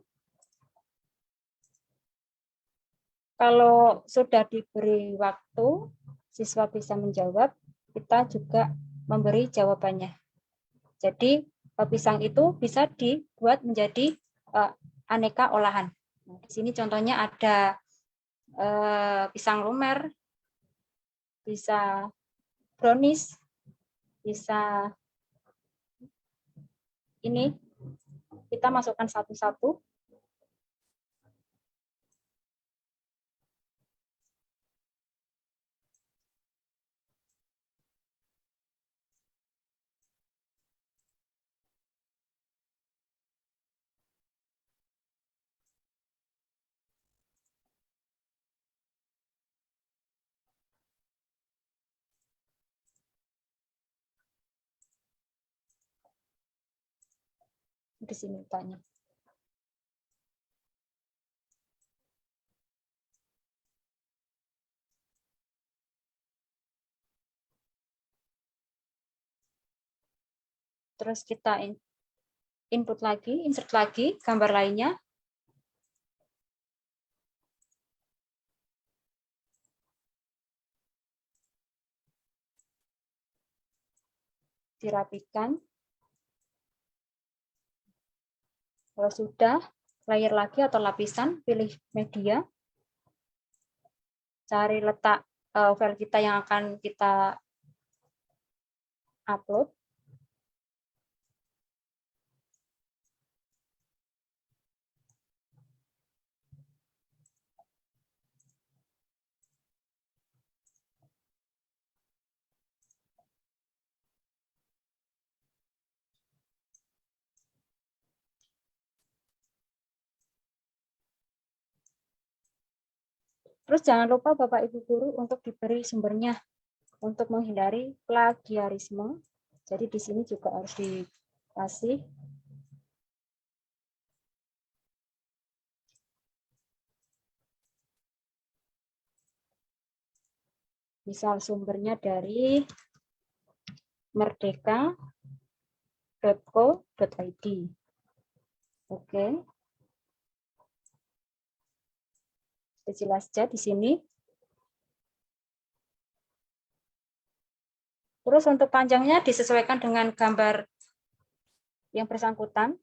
kalau sudah diberi waktu, siswa bisa menjawab, kita juga memberi jawabannya. Jadi, pisang itu bisa dibuat menjadi aneka olahan. Nah, di sini contohnya ada pisang lumer, bisa brownies, bisa ini, kita masukkan satu-satu. Di sini tanya. Terus kita input lagi, insert lagi gambar lainnya. Dirapikan. Kalau sudah, layer lagi atau lapisan, pilih media, cari letak file kita yang akan kita upload. Terus jangan lupa Bapak Ibu Guru untuk diberi sumbernya untuk menghindari plagiarisme. Jadi di sini juga harus dikasih misal sumbernya dari merdeka.co.id. Oke. Jelas saja di sini. Terus untuk panjangnya disesuaikan dengan gambar yang bersangkutan.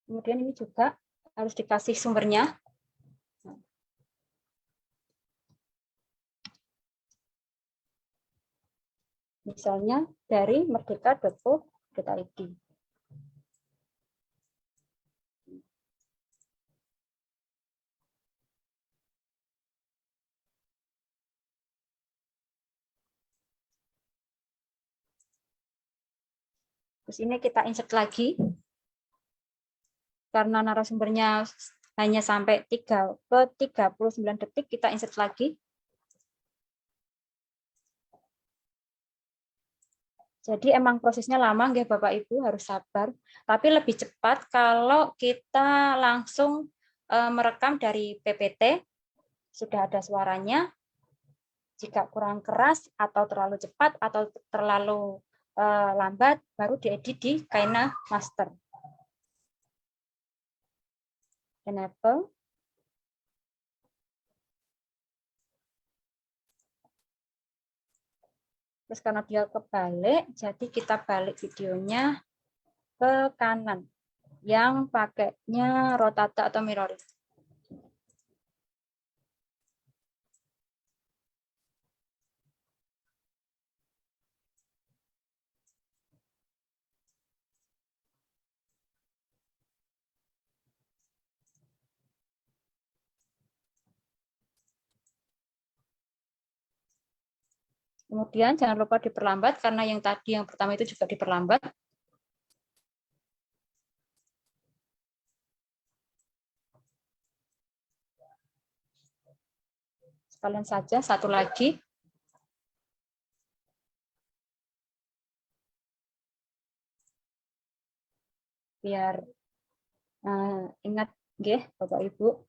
Kemudian ini juga harus dikasih sumbernya. Misalnya dari merdeka.co.id. Terus ini kita insert lagi. Karena narasumbernya hanya sampai 39 detik, kita insert lagi. Jadi emang prosesnya lama, nggih Bapak Ibu, harus sabar. Tapi lebih cepat kalau kita langsung merekam dari PPT, sudah ada suaranya. Jika kurang keras atau terlalu cepat atau terlalu lambat, baru diedit di KineMaster. Enable. Terus karena dia kebalik, jadi kita balik videonya ke kanan. Yang pakainya rotata atau mirroring. Kemudian jangan lupa diperlambat, karena yang tadi yang pertama itu juga diperlambat. Sekalian saja, satu lagi. Biar ingat, nggih, Bapak Ibu.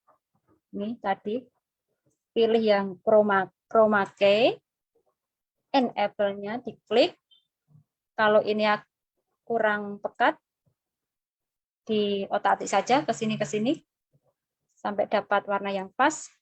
Ini tadi, pilih yang chroma key, enable-nya diklik. Kalau ini kurang pekat, di otak-atik saja ke sini sampai dapat warna yang pas.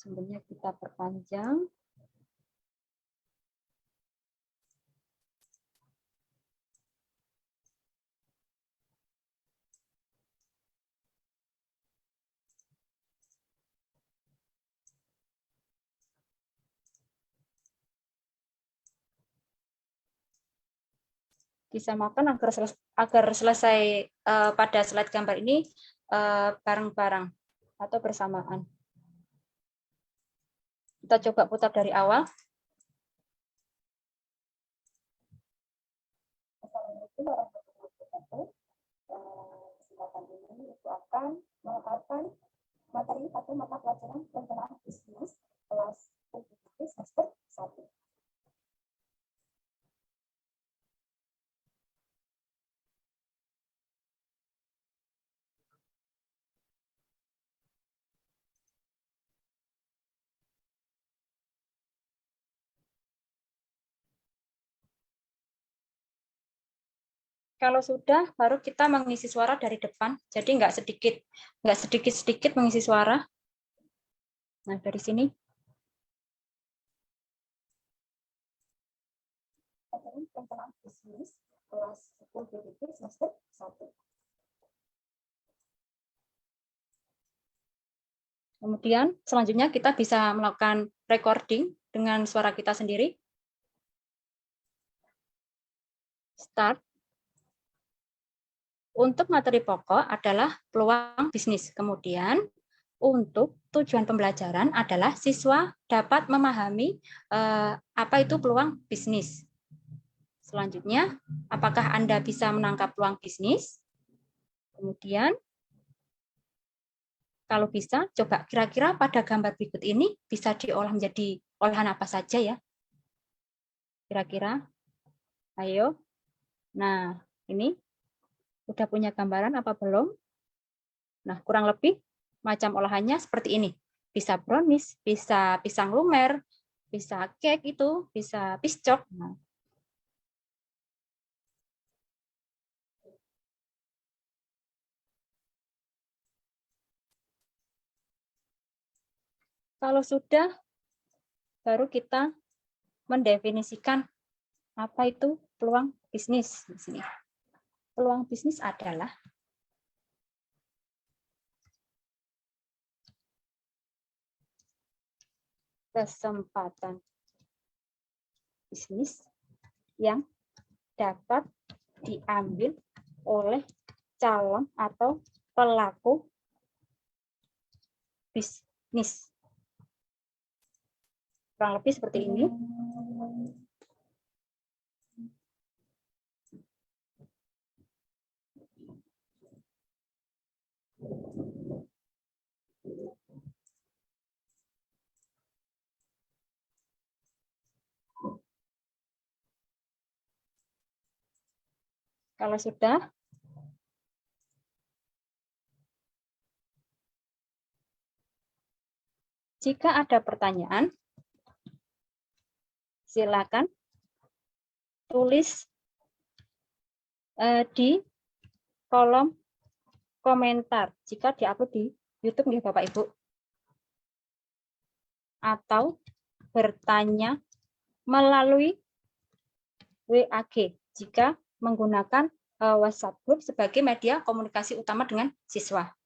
Sumbernya kita perpanjang. Disamakan agar selesai pada slide gambar ini bareng-bareng atau bersamaan. Kita coba putar dari awal. Assalamualaikum warahmatullahi wabarakatuh. Kesempatan ini itu akan memaparkan materi atau mata pelajaran pengenalan bisnis kelas PGDP semester 1. Kalau sudah, baru kita mengisi suara dari depan. Jadi nggak sedikit-sedikit mengisi suara. Nah, dari sini. Pelajaran pengenalan bisnis kelas PGDP semester 1. Kemudian selanjutnya kita bisa melakukan recording dengan suara kita sendiri. Start. Untuk materi pokok adalah peluang bisnis. Kemudian untuk tujuan pembelajaran adalah siswa dapat memahami apa itu peluang bisnis. Selanjutnya, apakah Anda bisa menangkap peluang bisnis? Kemudian, kalau bisa, coba kira-kira pada gambar berikut ini bisa diolah menjadi olahan apa saja ya? Kira-kira? Ayo. Nah, ini udah punya gambaran apa belum? Nah, kurang lebih macam olahannya seperti ini. Bisa brownies, bisa pisang lumer, bisa cake itu, bisa piscok. Nah, kalau sudah, baru kita mendefinisikan apa itu peluang bisnis di sini. Peluang bisnis adalah kesempatan bisnis yang dapat diambil oleh calon atau pelaku bisnis. Kurang lebih seperti ini. Kalau sudah, jika ada pertanyaan, silakan tulis di kolom komentar jika diupload di YouTube ya Bapak Ibu. Atau bertanya melalui WAG jika menggunakan WhatsApp Group sebagai media komunikasi utama dengan siswa.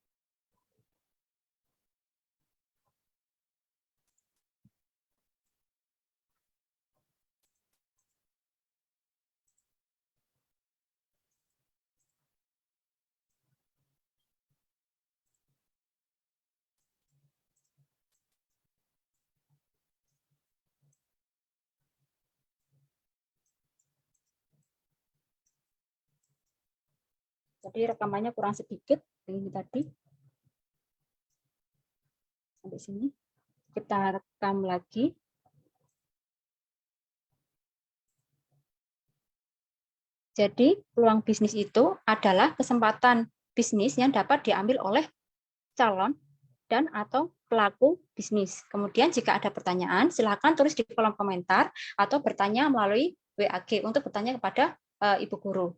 Jadi rekamannya kurang sedikit ini tadi. Sampai sini. Kita rekam lagi. Jadi peluang bisnis itu adalah kesempatan bisnis yang dapat diambil oleh calon dan atau pelaku bisnis. Kemudian jika ada pertanyaan, silakan tulis di kolom komentar atau bertanya melalui WAG untuk bertanya kepada Ibu Guru.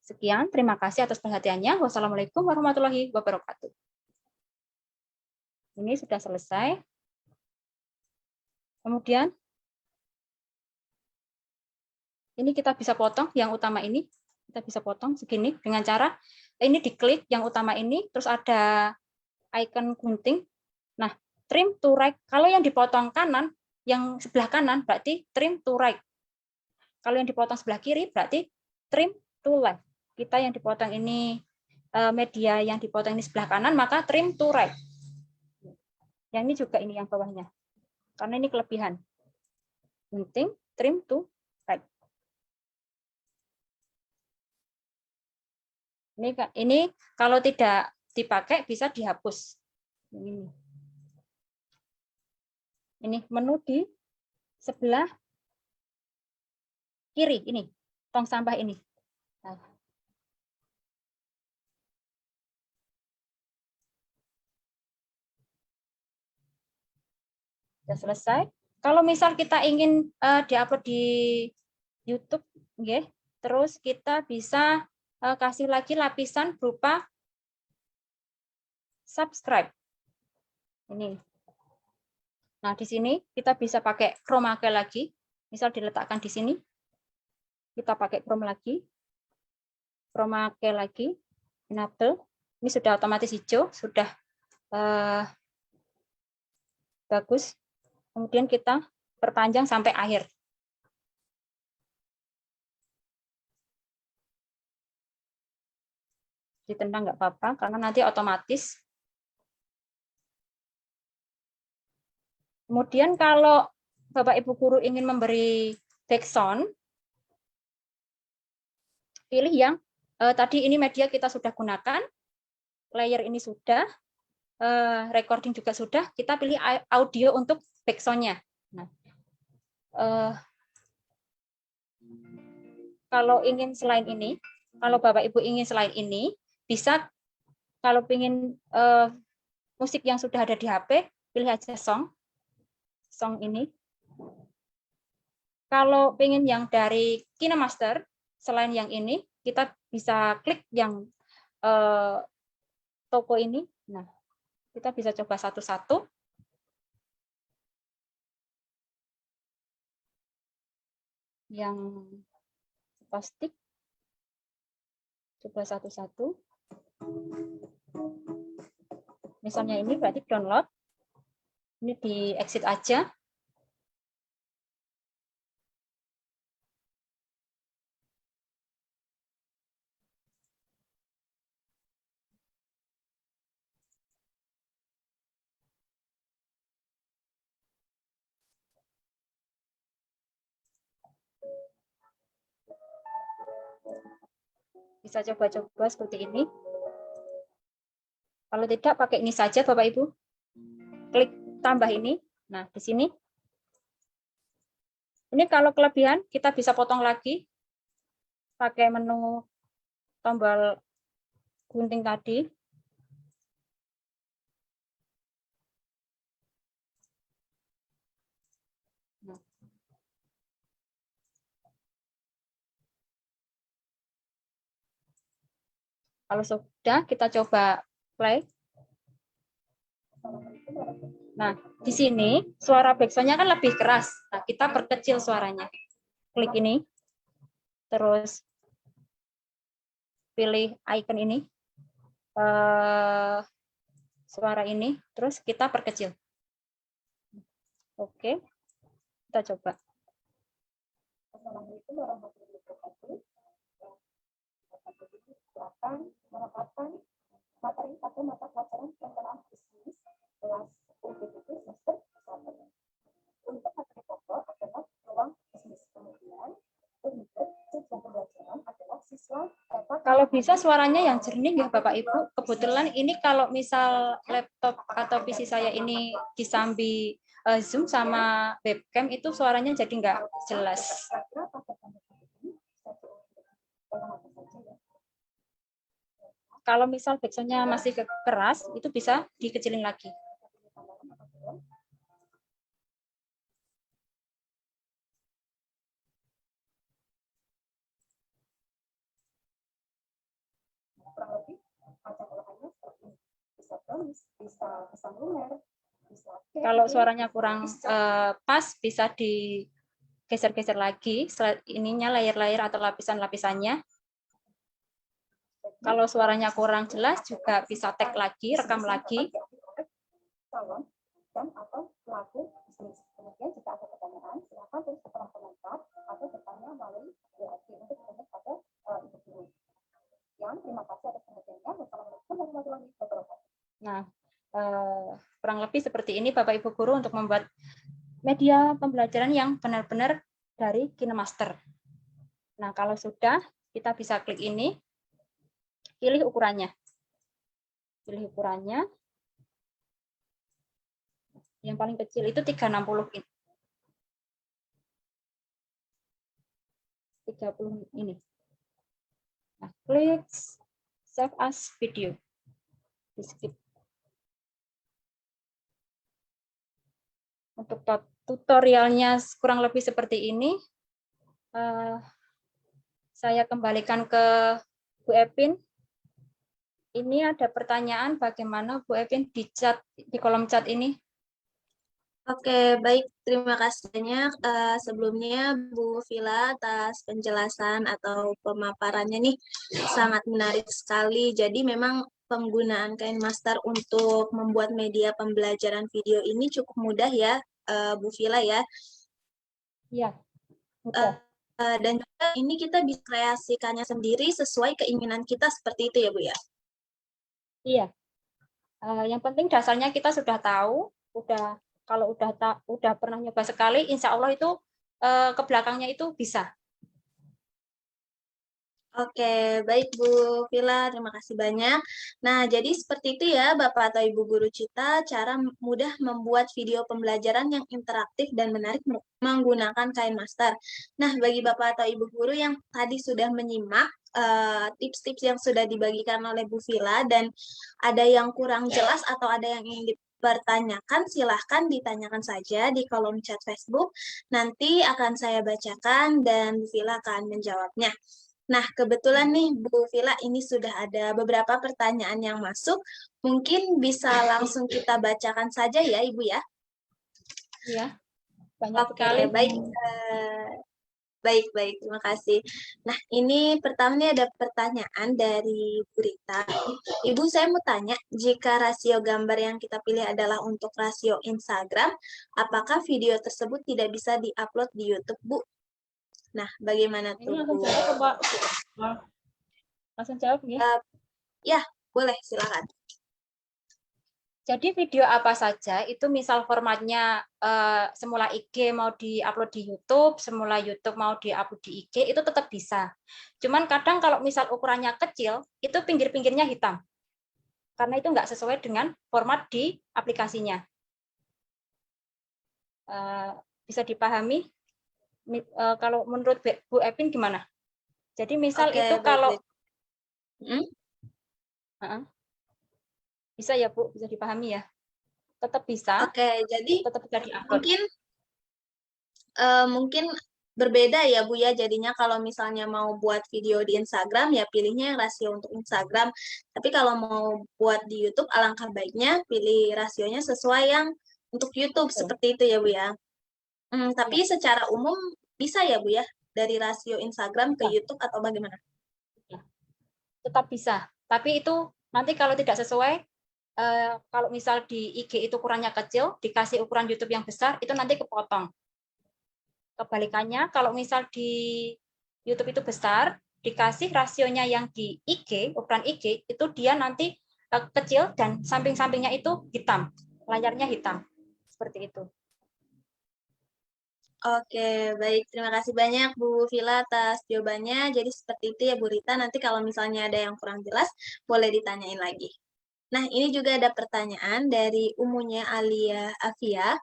Sekian, terima kasih atas perhatiannya. Wassalamualaikum warahmatullahi wabarakatuh. Ini sudah selesai. Kemudian, ini kita bisa potong yang utama ini. Kita bisa potong segini dengan cara, ini diklik yang utama ini, terus ada icon gunting. Nah, trim to right. Kalau yang dipotong kanan, yang sebelah kanan berarti trim to right. Kalau yang dipotong sebelah kiri berarti trim to left. Kita yang dipotong ini media yang dipotong ini sebelah kanan, maka trim to right. Yang ini juga ini yang bawahnya. Karena ini kelebihan. Gunting, trim to right. Ini kalau tidak dipakai bisa dihapus. Ini. Ini menu di sebelah kiri, ini tong sampah ini. Nah. Sudah selesai. Kalau misal kita ingin diupload di YouTube, okay, terus kita bisa kasih lagi lapisan berupa subscribe. Ini. Nah, di sini kita bisa pakai chroma key lagi. Misal diletakkan di sini. Kita pakai chroma key lagi. Enable. Ini sudah otomatis hijau, sudah bagus. Kemudian kita perpanjang sampai akhir. Ditendang nggak apa-apa, karena nanti otomatis. Kemudian kalau Bapak Ibu Guru ingin memberi background, pilih yang tadi ini media kita sudah gunakan, layer ini sudah, recording juga sudah, kita pilih audio untuk background-nya. Nah, kalau ingin selain ini, kalau Bapak Ibu ingin selain ini, bisa kalau ingin musik yang sudah ada di HP, pilih aja song ini. Kalau ingin yang dari KineMaster, selain yang ini, kita bisa klik yang toko ini. Nah, kita bisa coba satu-satu. Yang plastik, coba satu-satu. Misalnya ini berarti download. Ini di exit aja. Bisa coba-coba seperti ini. Kalau tidak, pakai ini saja Bapak Ibu. Klik tambah ini. Nah, di sini. Ini kalau kelebihan, kita bisa potong lagi. Pakai menu tombol gunting tadi. Nah. Kalau sudah, kita coba play. Nah, di sini suara backsound-nya kan lebih keras. Nah, kita perkecil suaranya. Klik ini. Terus pilih icon ini. Suara ini. Terus kita perkecil. Oke. Kita coba. Assalamualaikum warahmatullahi wabarakatuh. Silakan mendapatkan materi atau mata pelajaran pengenalan bisnis kelas UPTP semester 1. Untuk materi pokok adalah peluang bisnis. Kemudian untuk tujuan pembelajaran adalah siswa dapat. Kalau bisa suaranya yang jernih ya Bapak Ibu. Kebetulan ini kalau misal laptop atau PC saya ini disambi Zoom sama webcam itu suaranya jadi nggak jelas. Kalau misal backsound-nya masih keras, itu bisa dikecilin lagi. Kurang lebih macam olahannya seperti bisa tulis, bisa lumer, bisa. Kalau suaranya kurang pas, bisa digeser-geser lagi. Ininya layer-layer atau lapisan-lapisannya. Kalau suaranya kurang jelas juga bisa tag lagi, rekam lagi. Calon dan atau pelaku bisnis. Kemudian jika ada pertanyaan, silakan tulis ke kolom komentar atau bertanya melalui WhatsApp untuk bertanya pada Ibu Guru. Terima kasih atas perhatiannya. Wassalamualaikum warahmatullahi wabarakatuh. Nah, kurang lebih seperti ini Bapak Ibu Guru untuk membuat media pembelajaran yang benar-benar dari KineMaster. Nah, kalau sudah, kita bisa klik ini. Pilih ukurannya. Pilih ukurannya. Yang paling kecil itu 360 ini. 30 ini. Nah, klik save as video. Di skip. Untuk tutorialnya kurang lebih seperti ini. Saya kembalikan ke Bu Epin. Ini ada pertanyaan bagaimana Bu Epin di kolom chat ini. Oke, baik. Terima kasih banyak sebelumnya Bu Vila atas penjelasan atau pemaparannya nih sangat menarik sekali. Jadi memang penggunaan KineMaster untuk membuat media pembelajaran video ini cukup mudah ya, Bu Vila ya. Iya, mudah. Dan juga ini kita bisa kreasikannya sendiri sesuai keinginan kita seperti itu ya Bu ya. Iya. Yang penting dasarnya kita sudah tahu, kalau udah pernah nyoba sekali, insya Allah itu ke belakangnya itu bisa. Oke, baik Bu Vila, terima kasih banyak. Nah, jadi seperti itu ya Bapak atau Ibu Guru Cita, cara mudah membuat video pembelajaran yang interaktif dan menarik menggunakan KineMaster. Nah, bagi Bapak atau Ibu Guru yang tadi sudah menyimak tips-tips yang sudah dibagikan oleh Bu Vila dan ada yang kurang jelas atau ada yang ingin dipertanyakan, silahkan ditanyakan saja di kolom chat Facebook. Nanti akan saya bacakan dan Bu Vila akan menjawabnya. Nah, kebetulan nih Bu Vila ini sudah ada beberapa pertanyaan yang masuk. Mungkin bisa langsung kita bacakan saja ya Ibu ya. Iya, banyak Oke, sekali. baik. Baik, terima kasih. Nah, ini pertama nih ada pertanyaan dari Bu Rita. Ibu, saya mau tanya, jika rasio gambar yang kita pilih adalah untuk rasio Instagram, apakah video tersebut tidak bisa diupload di YouTube, Bu? Nah, bagaimana Ini tuh, langsung Bu? jawab Pak. Langsung jawab ya. Ya, boleh, silakan. Jadi video apa saja itu misal formatnya semula IG mau diupload di YouTube, semula YouTube mau diupload di IG itu tetap bisa. Cuman kadang kalau misal ukurannya kecil itu pinggir-pinggirnya hitam. Karena itu nggak sesuai dengan format di aplikasinya. Bisa dipahami? Kalau menurut Bu Epin gimana? Jadi misal Oke, itu baik, kalau baik. Bisa ya Bu, bisa dipahami ya. Tetap bisa. Oke, jadi tetap bisa diupload. Mungkin berbeda ya Bu ya, jadinya kalau misalnya mau buat video di Instagram ya pilihnya yang rasio untuk Instagram, tapi kalau mau buat di YouTube alangkah baiknya pilih rasionya sesuai yang untuk YouTube. Betul. Seperti itu ya Bu ya. Tapi Ya. secara umum bisa ya Bu ya, dari rasio Instagram ke Bisa. YouTube atau bagaimana? Ya. Tetap bisa, tapi itu nanti kalau tidak sesuai, kalau misal di IG itu ukurannya kecil, dikasih ukuran YouTube yang besar, itu nanti kepotong. Kebalikannya, kalau misal di YouTube itu besar, dikasih rasionya yang di IG, ukuran IG, itu dia nanti kecil dan samping-sampingnya itu hitam, layarnya hitam. Seperti itu. Oke, baik. Terima kasih banyak Bu Vila atas jawabannya. Jadi seperti itu ya Bu Rita, nanti kalau misalnya ada yang kurang jelas, boleh ditanyain lagi. Nah, ini juga ada pertanyaan dari Umunya Alia Afia.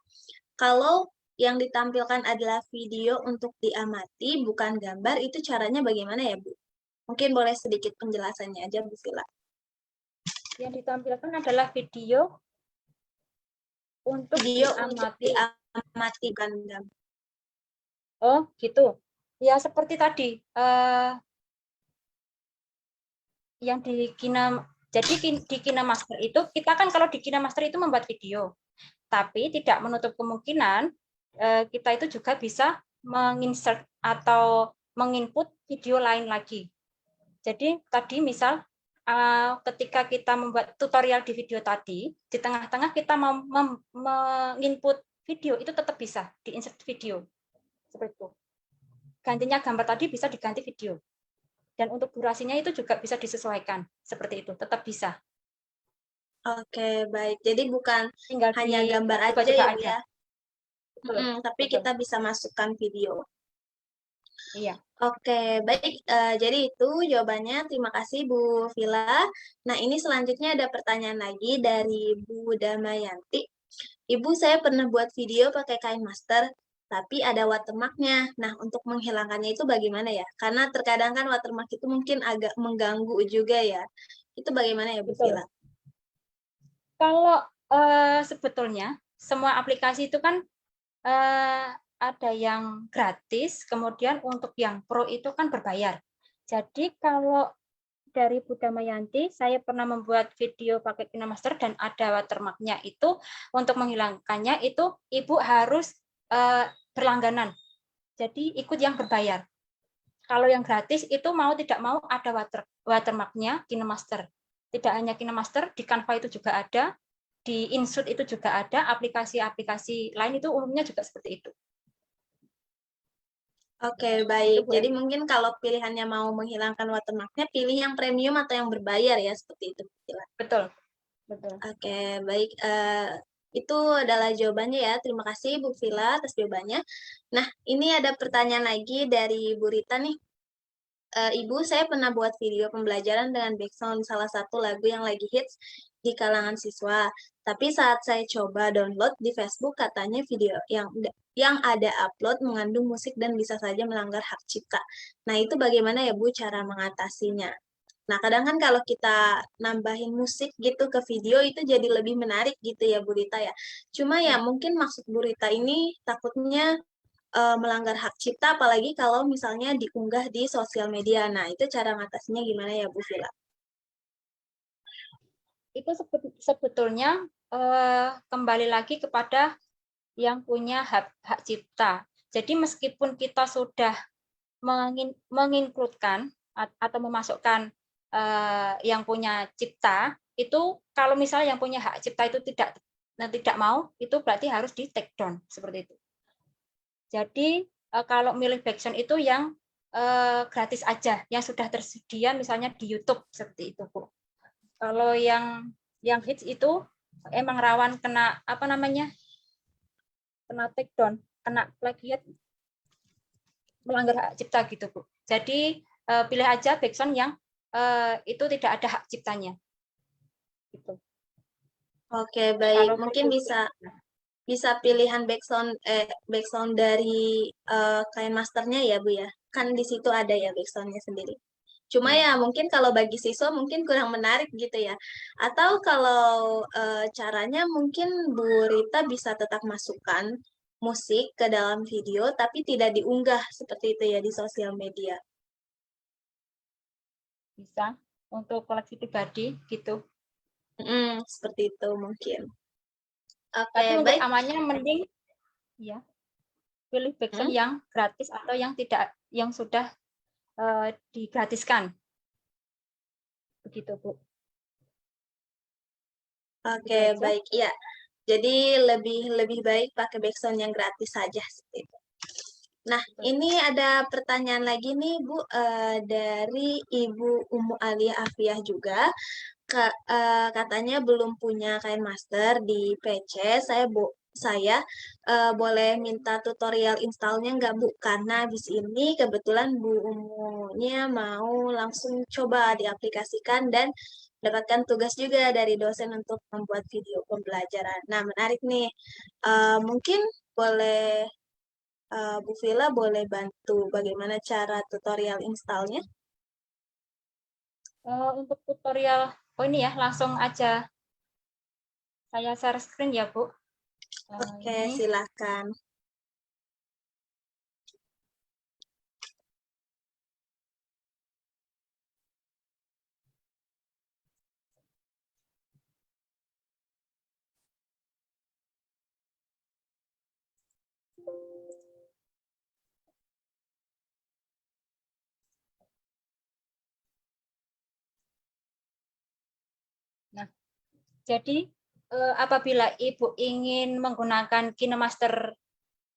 Kalau yang ditampilkan adalah video untuk diamati, bukan gambar, itu caranya bagaimana ya, Bu? Mungkin boleh sedikit penjelasannya aja, Bu Vila. Yang ditampilkan adalah video untuk diamati. Bukan gambar. Oh, gitu. Ya, seperti tadi. Yang di jadi di KineMaster itu, kita kan kalau di KineMaster itu membuat video. Tapi tidak menutup kemungkinan kita itu juga bisa menginsert atau menginput video lain lagi. Jadi tadi misal ketika kita membuat tutorial di video tadi, di tengah-tengah kita menginput video, itu tetap bisa diinsert video. Seperti itu. Gantinya gambar tadi bisa diganti video. Dan untuk durasinya itu juga bisa disesuaikan. Seperti itu, tetap bisa. Oke, baik. Jadi bukan tinggal hanya gambar aja juga ya, Bu ada. ya? Tapi Betul. kita bisa masukkan video. Iya. Oke, baik. Jadi itu jawabannya. Terima kasih Bu Vila. Nah, ini selanjutnya ada pertanyaan lagi dari Bu Damayanti. Ibu, saya pernah buat video pakai KineMaster, tapi ada watermark-nya. Nah, untuk menghilangkannya itu bagaimana ya? Karena terkadang kan watermark itu mungkin agak mengganggu juga ya. Itu bagaimana ya, Bu Betul. Vila? Kalau sebetulnya semua aplikasi itu kan ada yang gratis, kemudian untuk yang pro itu kan berbayar. Jadi kalau dari Bu Damayanti, saya pernah membuat video pakai KineMaster dan ada watermark-nya itu, untuk menghilangkannya itu Ibu harus berlangganan. Jadi ikut yang berbayar. Kalau yang gratis itu mau tidak mau ada watermark-nya KineMaster. Tidak hanya KineMaster, di Canva itu juga ada, di InShot itu juga ada, aplikasi-aplikasi lain itu umumnya juga seperti itu. Oke, baik. Bu, Jadi mungkin kalau pilihannya mau menghilangkan watermark-nya, pilih yang premium atau yang berbayar ya, seperti itu, Bu Vila. betul, betul. Oke, baik. Itu adalah jawabannya ya. Terima kasih Bu Vila atas jawabannya. Nah, ini ada pertanyaan lagi dari Bu Rita nih. Ibu, saya pernah buat video pembelajaran dengan background salah satu lagu yang lagi hits di kalangan siswa. Tapi saat saya coba download di Facebook, katanya video yang ada upload mengandung musik dan bisa saja melanggar hak cipta. Nah, itu bagaimana ya Bu cara mengatasinya? Nah, kadang kan kalau kita nambahin musik gitu ke video itu jadi lebih menarik gitu ya Bu Rita ya. Cuma ya mungkin maksud Bu Rita ini takutnya melanggar hak cipta, apalagi kalau misalnya diunggah di sosial media. Nah, itu cara ngatasinya gimana ya Bu Vila? Itu sebetulnya kembali lagi kepada yang punya hak cipta. Jadi meskipun kita sudah menginkludkan atau memasukkan yang punya cipta, itu kalau misalnya yang punya hak cipta itu tidak mau, itu berarti harus di take down seperti itu. Jadi kalau milih background itu yang gratis aja, yang sudah tersedia misalnya di YouTube seperti itu, Bu. Kalau yang hits itu emang rawan kena apa namanya? Kena take down, kena plagiat, melanggar hak cipta gitu, Bu. Jadi pilih aja background yang itu tidak ada hak ciptanya. Gitu. Oke, baik. Kalau Mungkin bisa pilihan background dari KineMaster-nya ya Bu ya. Kan di situ ada ya background-nya sendiri. Cuma ya mungkin kalau bagi siswa mungkin kurang menarik gitu ya. Atau kalau caranya mungkin Bu Rita bisa tetap masukkan musik ke dalam video tapi tidak diunggah seperti itu ya di sosial media. bisa untuk koleksi pribadi gitu. Seperti itu mungkin. Oke, Tapi untuk baik. amannya mending ya pilih background yang gratis atau yang sudah digratiskan. Begitu, Bu. Oke, Gitu aja. baik. Iya. Jadi lebih baik pakai background yang gratis saja seperti itu. Nah, ini ada pertanyaan lagi nih, Bu, dari Ibu Umu Alia Afiah juga. Katanya belum punya KineMaster di PC. Saya boleh minta tutorial installnya nggak, Bu? Karena habis ini kebetulan Bu Umunya mau langsung coba diaplikasikan dan dapatkan tugas juga dari dosen untuk membuat video pembelajaran. Nah, menarik nih. Mungkin boleh Bu Vila boleh bantu bagaimana cara tutorial installnya? Untuk tutorial, ini ya langsung aja saya share screen ya, Bu. Oke, Ini. silakan. Nah, jadi apabila Ibu ingin menggunakan KineMaster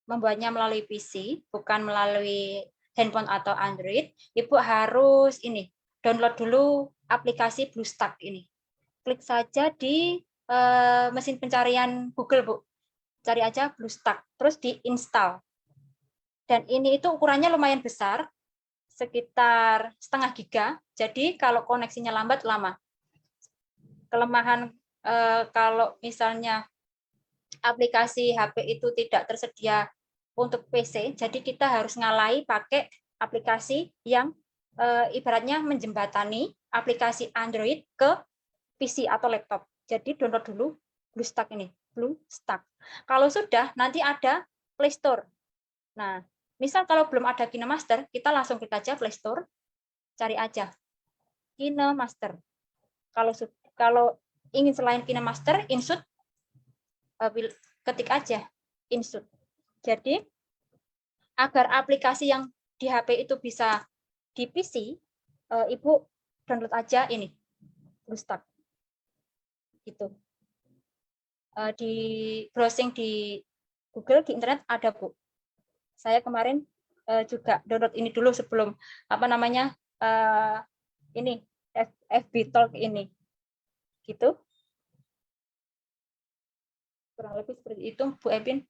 membuatnya melalui PC, bukan melalui handphone atau Android, Ibu harus download dulu aplikasi BlueStack ini. Klik saja di mesin pencarian Google, Bu. Cari aja BlueStack, terus diinstal. Dan ini itu ukurannya lumayan besar, sekitar setengah giga. Jadi kalau koneksinya lambat, lama. Kelemahan kalau misalnya aplikasi HP itu tidak tersedia untuk PC, jadi kita harus ngalai pakai aplikasi yang ibaratnya menjembatani aplikasi Android ke PC atau laptop. Jadi download dulu BlueStack ini, BlueStack. Kalau sudah, nanti ada Play Store. Nah, misal kalau belum ada KineMaster, kita langsung klik aja Play Store, cari aja KineMaster. Kalau ingin selain KineMaster, Inshoot, ketik aja Inshoot. Jadi, agar aplikasi yang di HP itu bisa di PC, Ibu download aja ini, BlueStack. Gitu. Di browsing di Google, di internet ada, Bu. Saya kemarin juga download ini dulu sebelum ini FB Talk ini. Gitu. Kurang lebih seperti itu, Bu Epin.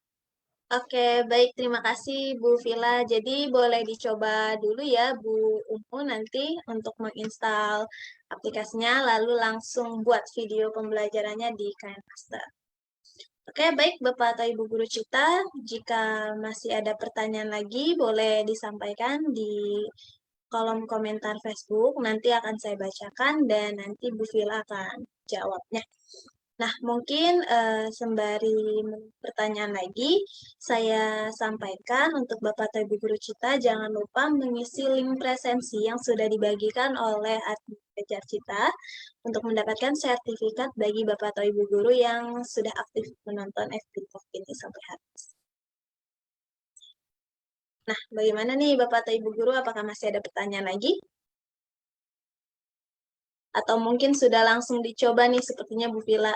Oke, baik. Terima kasih, Bu Vila. Jadi, boleh dicoba dulu ya, Bu Umu, nanti untuk menginstal aplikasinya, lalu langsung buat video pembelajarannya di KineMaster. Oke, baik Bapak atau Ibu Guru Cita. Jika masih ada pertanyaan lagi, boleh disampaikan di kolom komentar Facebook. Nanti akan saya bacakan dan nanti Bu Vila akan jawabnya. Nah, mungkin sembari pertanyaan lagi, saya sampaikan untuk Bapak atau Ibu Guru Cita, jangan lupa mengisi link presensi yang sudah dibagikan oleh admin Kejar Cita untuk mendapatkan sertifikat bagi Bapak atau Ibu Guru yang sudah aktif menonton FB Talk ini sampai habis. Nah, bagaimana nih Bapak atau Ibu Guru, apakah masih ada pertanyaan lagi? Atau mungkin sudah langsung dicoba nih, sepertinya Bu Vila.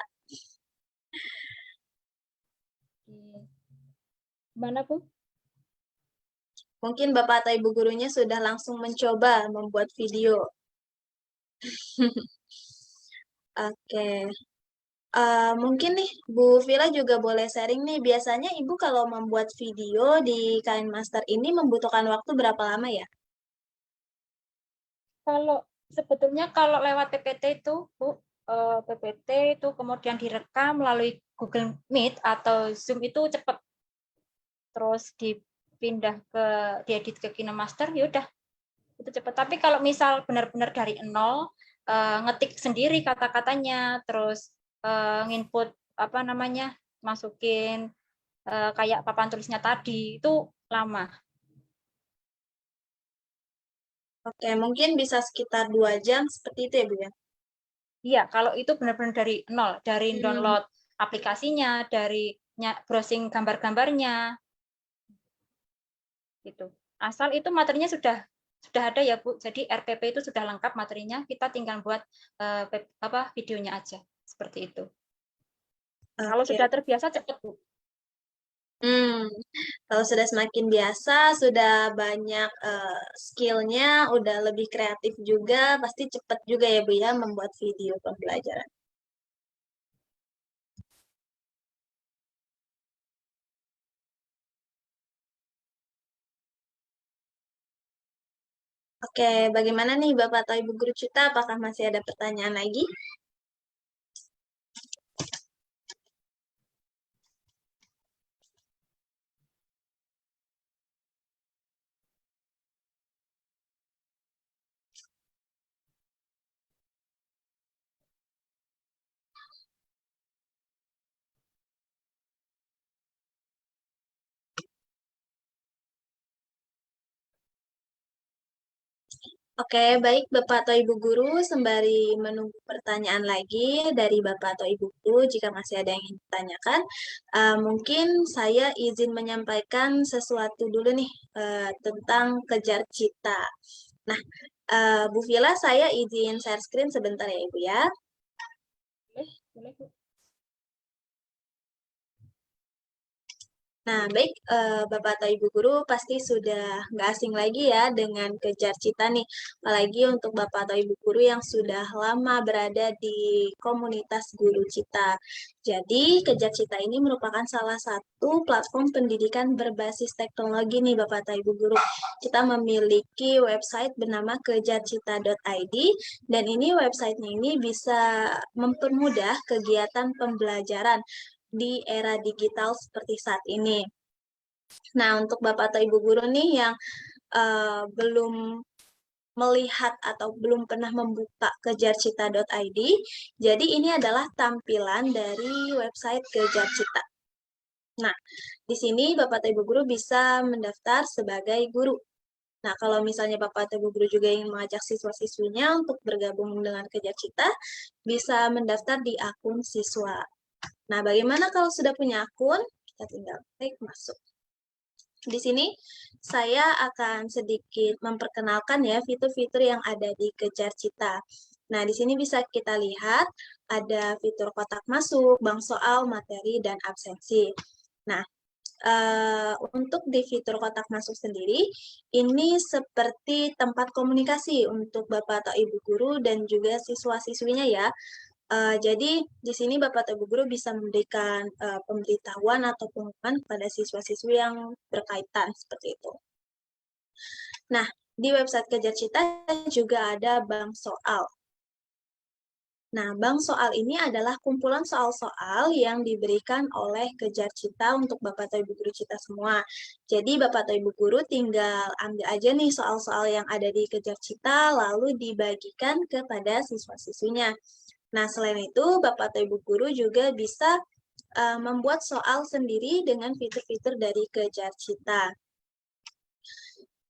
Mana, Bu? Mungkin Bapak atau Ibu gurunya sudah langsung mencoba membuat video. Oke. Mungkin nih, Bu Vila juga boleh sharing nih. Biasanya Ibu kalau membuat video di KineMaster ini membutuhkan waktu berapa lama ya? Sebetulnya kalau lewat PPT itu, Bu, PPT itu kemudian direkam melalui Google Meet atau Zoom itu cepat. Terus dipindah diedit ke KineMaster, ya udah itu cepat. Tapi kalau misal benar-benar dari nol, ngetik sendiri kata-katanya, terus nginput masukin kayak papan tulisnya tadi, itu lama. Oke, mungkin bisa sekitar 2 jam seperti itu ya, Bu ya? Iya, kalau itu benar-benar dari nol, dari download aplikasinya, dari browsing gambar-gambarnya, gitu. Asal itu materinya sudah ada ya, Bu. Jadi RPP itu sudah lengkap materinya, kita tinggal buat videonya aja, seperti itu. Kalau sudah terbiasa cepat, Bu. Kalau sudah semakin biasa, sudah banyak skill-nya, udah lebih kreatif juga, pasti cepat juga ya Bu ya membuat video pembelajaran. Oke, bagaimana nih Bapak atau Ibu Guru Cita? Apakah masih ada pertanyaan lagi? Oke, baik Bapak atau Ibu Guru, sembari menunggu pertanyaan lagi dari Bapak atau Ibu Guru, jika masih ada yang ingin ditanyakan, mungkin saya izin menyampaikan sesuatu dulu nih tentang Kejar Cita. Nah, Bu Vila, saya izin share screen sebentar ya Ibu ya. Boleh, Bu. Nah, baik Bapak atau Ibu Guru pasti sudah nggak asing lagi ya dengan Kejar Cita nih. Apalagi untuk Bapak atau Ibu Guru yang sudah lama berada di komunitas Guru Cita. Jadi, Kejar Cita ini merupakan salah satu platform pendidikan berbasis teknologi nih Bapak atau Ibu Guru. Kita memiliki website bernama kejarcita.id dan ini websitenya ini bisa mempermudah kegiatan pembelajaran di era digital seperti saat ini. Nah, untuk Bapak atau Ibu guru nih yang belum melihat atau belum pernah membuka kejarcita.id, jadi ini adalah tampilan dari website Kejarcita. Nah, di sini Bapak atau Ibu guru bisa mendaftar sebagai guru. Nah, kalau misalnya Bapak atau Ibu guru juga ingin mengajak siswa-siswinya untuk bergabung dengan Kejarcita, bisa mendaftar di akun siswa. Nah, bagaimana kalau sudah punya akun? Kita tinggal klik masuk. Di sini saya akan sedikit memperkenalkan ya fitur-fitur yang ada di Kejarcita. Nah, di sini bisa kita lihat ada fitur kotak masuk, bank soal, materi, dan absensi. Nah, untuk di fitur kotak masuk sendiri, ini seperti tempat komunikasi untuk Bapak atau Ibu guru dan juga siswa-siswinya ya. Jadi di sini Bapak atau Ibu guru bisa memberikan pemberitahuan atau pengumuman pada siswa-siswi yang berkaitan seperti itu. Nah, di website Kejarcita juga ada bank soal. Nah, bank soal ini adalah kumpulan soal-soal yang diberikan oleh Kejarcita untuk Bapak atau Ibu guru Cita semua. Jadi Bapak atau Ibu guru tinggal ambil aja nih soal-soal yang ada di Kejarcita lalu dibagikan kepada siswa-siswinya. Nah, selain itu, Bapak atau Ibu guru juga bisa membuat soal sendiri dengan fitur-fitur dari Kejarcita.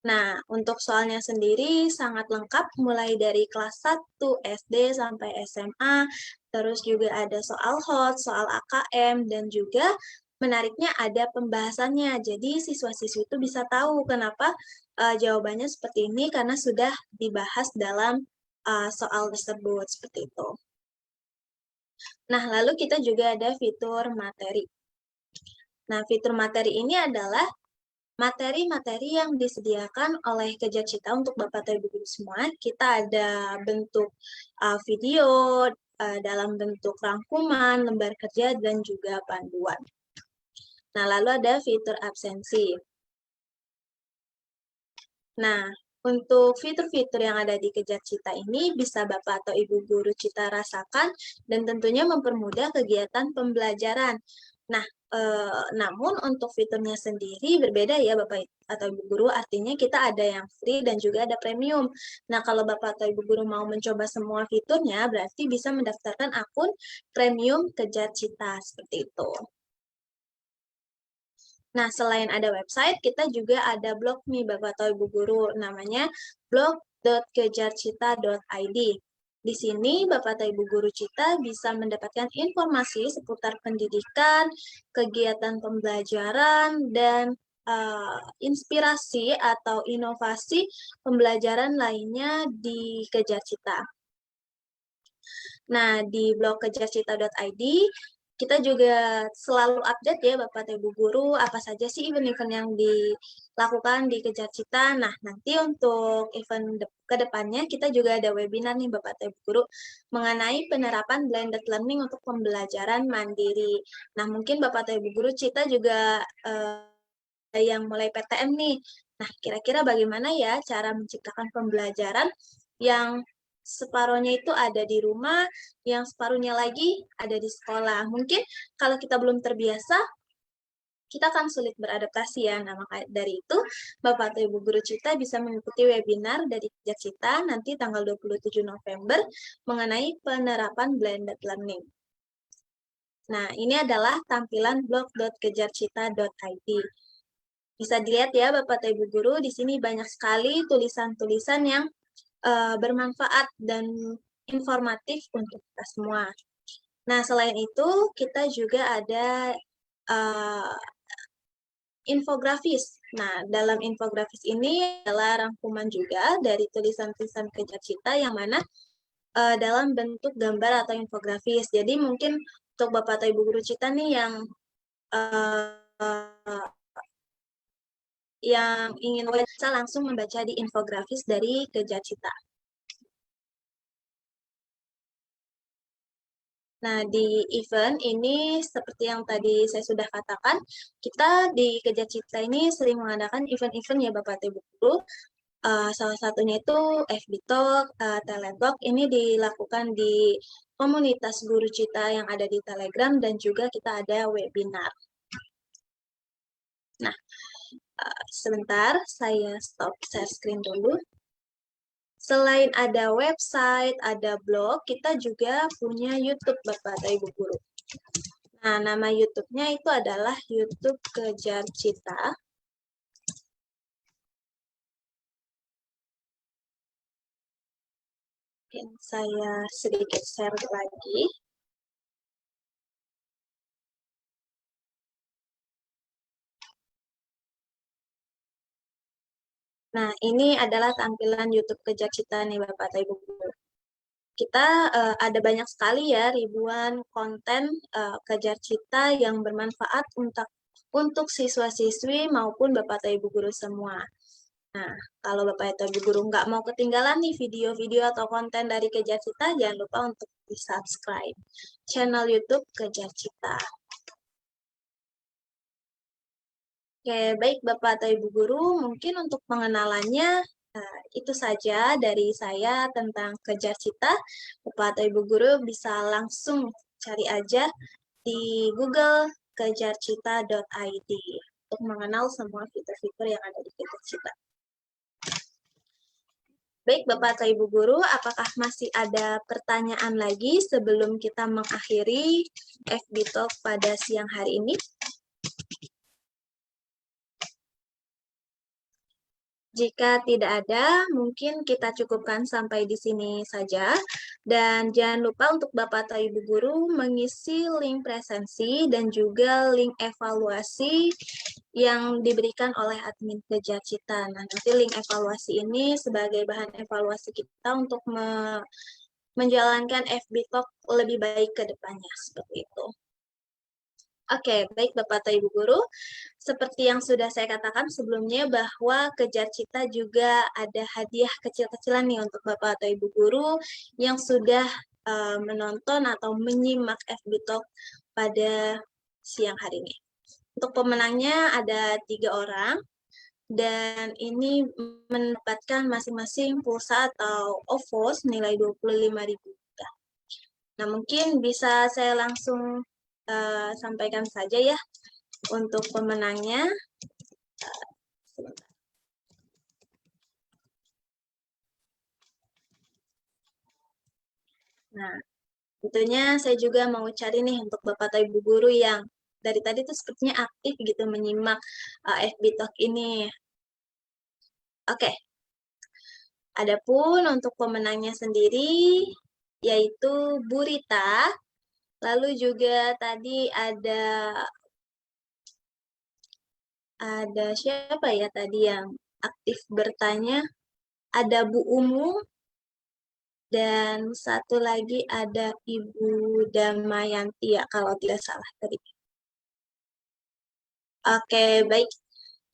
Nah, untuk soalnya sendiri sangat lengkap, mulai dari kelas 1 SD sampai SMA, terus juga ada soal hot, soal AKM, dan juga menariknya ada pembahasannya. Jadi, siswa-siswi itu bisa tahu kenapa jawabannya seperti ini, karena sudah dibahas dalam soal tersebut, seperti itu. Nah, lalu kita juga ada fitur materi. Nah, fitur materi ini adalah materi-materi yang disediakan oleh Kejarcita untuk Bapak atau Ibu guru semua. Kita ada bentuk video, dalam bentuk rangkuman, lembar kerja, dan juga panduan. Nah, lalu ada fitur absensi. Nah, untuk fitur-fitur yang ada di Kejarcita ini bisa Bapak atau Ibu guru Cita rasakan dan tentunya mempermudah kegiatan pembelajaran. Nah, namun untuk fiturnya sendiri berbeda ya Bapak atau Ibu guru, artinya kita ada yang free dan juga ada premium. Nah, kalau Bapak atau Ibu guru mau mencoba semua fiturnya, berarti bisa mendaftarkan akun premium Kejarcita, seperti itu. Nah, selain ada website, kita juga ada blog nih Bapak atau Ibu guru, namanya blog.kejarcita.id. Di sini Bapak atau Ibu guru Cita bisa mendapatkan informasi seputar pendidikan, kegiatan pembelajaran, dan inspirasi atau inovasi pembelajaran lainnya di Kejarcita. Nah, di blog kejarcita.id, kita juga selalu update ya Bapak atau Ibu guru, apa saja sih event-event yang dilakukan di Kejarcita. Nah, nanti untuk event ke depannya kita juga ada webinar nih Bapak atau Ibu guru mengenai penerapan blended learning untuk pembelajaran mandiri. Nah, mungkin Bapak atau Ibu guru Cita juga yang mulai PTM nih. Nah, kira-kira bagaimana ya cara menciptakan pembelajaran yang separuhnya itu ada di rumah, yang separuhnya lagi ada di sekolah. Mungkin kalau kita belum terbiasa, kita akan sulit beradaptasi ya. Nah, maka dari itu, Bapak atau Ibu guru Cita bisa mengikuti webinar dari Kejarcita nanti tanggal 27 November mengenai penerapan blended learning. Nah, ini adalah tampilan blog.kejarcita.id. Bisa dilihat ya Bapak atau Ibu guru, di sini banyak sekali tulisan-tulisan yang bermanfaat dan informatif untuk kita semua. Nah, selain itu, kita juga ada infografis. Nah, dalam infografis ini adalah rangkuman juga dari tulisan-tulisan Kejarcita yang mana dalam bentuk gambar atau infografis. Jadi mungkin untuk Bapak atau Ibu guru Cita nih yang ingin bisa langsung membaca di infografis dari Kejarcita. Nah, di event ini seperti yang tadi saya sudah katakan, kita di Kejarcita ini sering mengadakan event-event ya Bapak Ibu guru. Salah satunya itu FB Talk, Teletalk, ini dilakukan di komunitas Guru Cita yang ada di Telegram, dan juga kita ada webinar. Nah, sebentar, saya stop share screen dulu. Selain ada website, ada blog, kita juga punya YouTube, Bapak atau Ibu Guru. Nah, nama YouTube-nya itu adalah YouTube Kejar Cita. Saya sedikit share lagi. Nah, ini adalah tampilan YouTube Kejar Cita nih, Bapak atau Ibu Guru. Kita ada banyak sekali ya, ribuan konten Kejar Cita yang bermanfaat untuk siswa-siswi maupun Bapak atau Ibu Guru semua. Nah, kalau Bapak atau Ibu Guru nggak mau ketinggalan nih video-video atau konten dari Kejar Cita, jangan lupa untuk di-subscribe channel YouTube Kejar Cita. Oke, baik Bapak atau Ibu Guru, mungkin untuk pengenalannya itu saja dari saya tentang Kejar Cita. Bapak atau Ibu Guru bisa langsung cari aja di Google kejarcita.id untuk mengenal semua fitur-fitur yang ada di Kejar Cita. Baik Bapak atau Ibu Guru, apakah masih ada pertanyaan lagi sebelum kita mengakhiri FB Talk pada siang hari ini? Jika tidak ada, mungkin kita cukupkan sampai di sini saja. Dan jangan lupa untuk Bapak atau Ibu Guru mengisi link presensi dan juga link evaluasi yang diberikan oleh admin Kejar Cita. Nah, nanti link evaluasi ini sebagai bahan evaluasi kita untuk menjalankan FB Talk lebih baik ke depannya, seperti itu. Oke, baik Bapak atau Ibu Guru. Seperti yang sudah saya katakan sebelumnya bahwa Kejar Cita juga ada hadiah kecil-kecilan nih untuk Bapak atau Ibu Guru yang sudah menonton atau menyimak FB Talk pada siang hari ini. Untuk pemenangnya ada 3 orang, dan ini mendapatkan masing-masing pulsa atau OVO senilai 25.000. Nah, mungkin bisa saya langsung sampaikan saja ya untuk pemenangnya. Nah, tentunya saya juga mau cari nih untuk Bapak atau Ibu Guru yang dari tadi tuh sepertinya aktif gitu menyimak FB Talk ini. Oke. Adapun untuk pemenangnya sendiri yaitu Bu Rita. Lalu juga tadi ada siapa ya tadi yang aktif bertanya? Ada Bu Umu, dan satu lagi ada Ibu Damayanti ya, kalau tidak salah tadi. Oke, baik.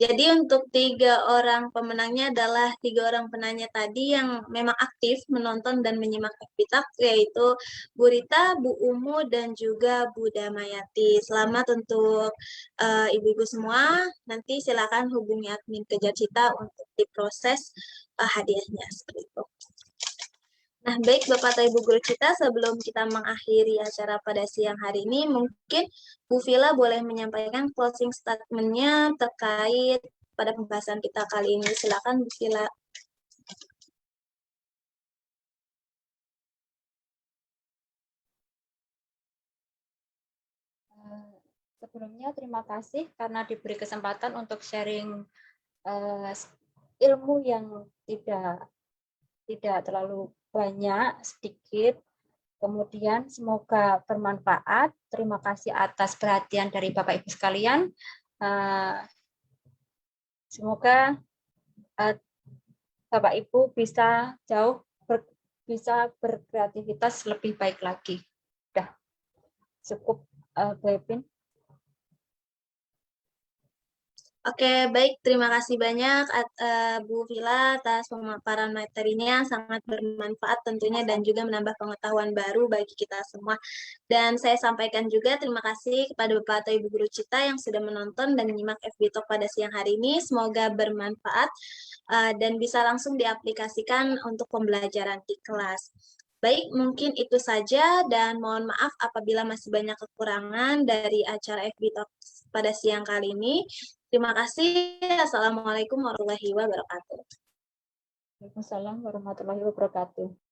Jadi untuk 3 orang pemenangnya adalah 3 orang penanya tadi yang memang aktif menonton dan menyimak FB Talk, yaitu Bu Rita, Bu Umu, dan juga Bu Damayati. Selamat untuk ibu-ibu semua. Nanti silakan hubungi admin Kejar Cita untuk diproses hadiahnya seperti itu. Nah, baik Bapak atau Ibu Guru Cita, sebelum kita mengakhiri acara pada siang hari ini, mungkin Bu Vila boleh menyampaikan closing statement-nya terkait pada pembahasan kita kali ini. Silakan Bu Vila. Sebelumnya terima kasih karena diberi kesempatan untuk sharing ilmu yang tidak terlalu banyak, sedikit. Kemudian semoga bermanfaat. Terima kasih atas perhatian dari Bapak Ibu sekalian. Semoga Bapak Ibu bisa bisa berkreativitas lebih baik lagi. Udah cukup, Bu Epin. Oke, baik. Terima kasih banyak Bu Vila atas pemaparan materinya, sangat bermanfaat tentunya dan juga menambah pengetahuan baru bagi kita semua. Dan saya sampaikan juga terima kasih kepada Bapak atau Ibu Guru Cita yang sudah menonton dan menyimak FB Talk pada siang hari ini. Semoga bermanfaat dan bisa langsung diaplikasikan untuk pembelajaran di kelas. Baik, mungkin itu saja dan mohon maaf apabila masih banyak kekurangan dari acara FB Talks pada siang kali ini. Terima kasih. Assalamualaikum warahmatullahi wabarakatuh. Waalaikumsalam warahmatullahi wabarakatuh.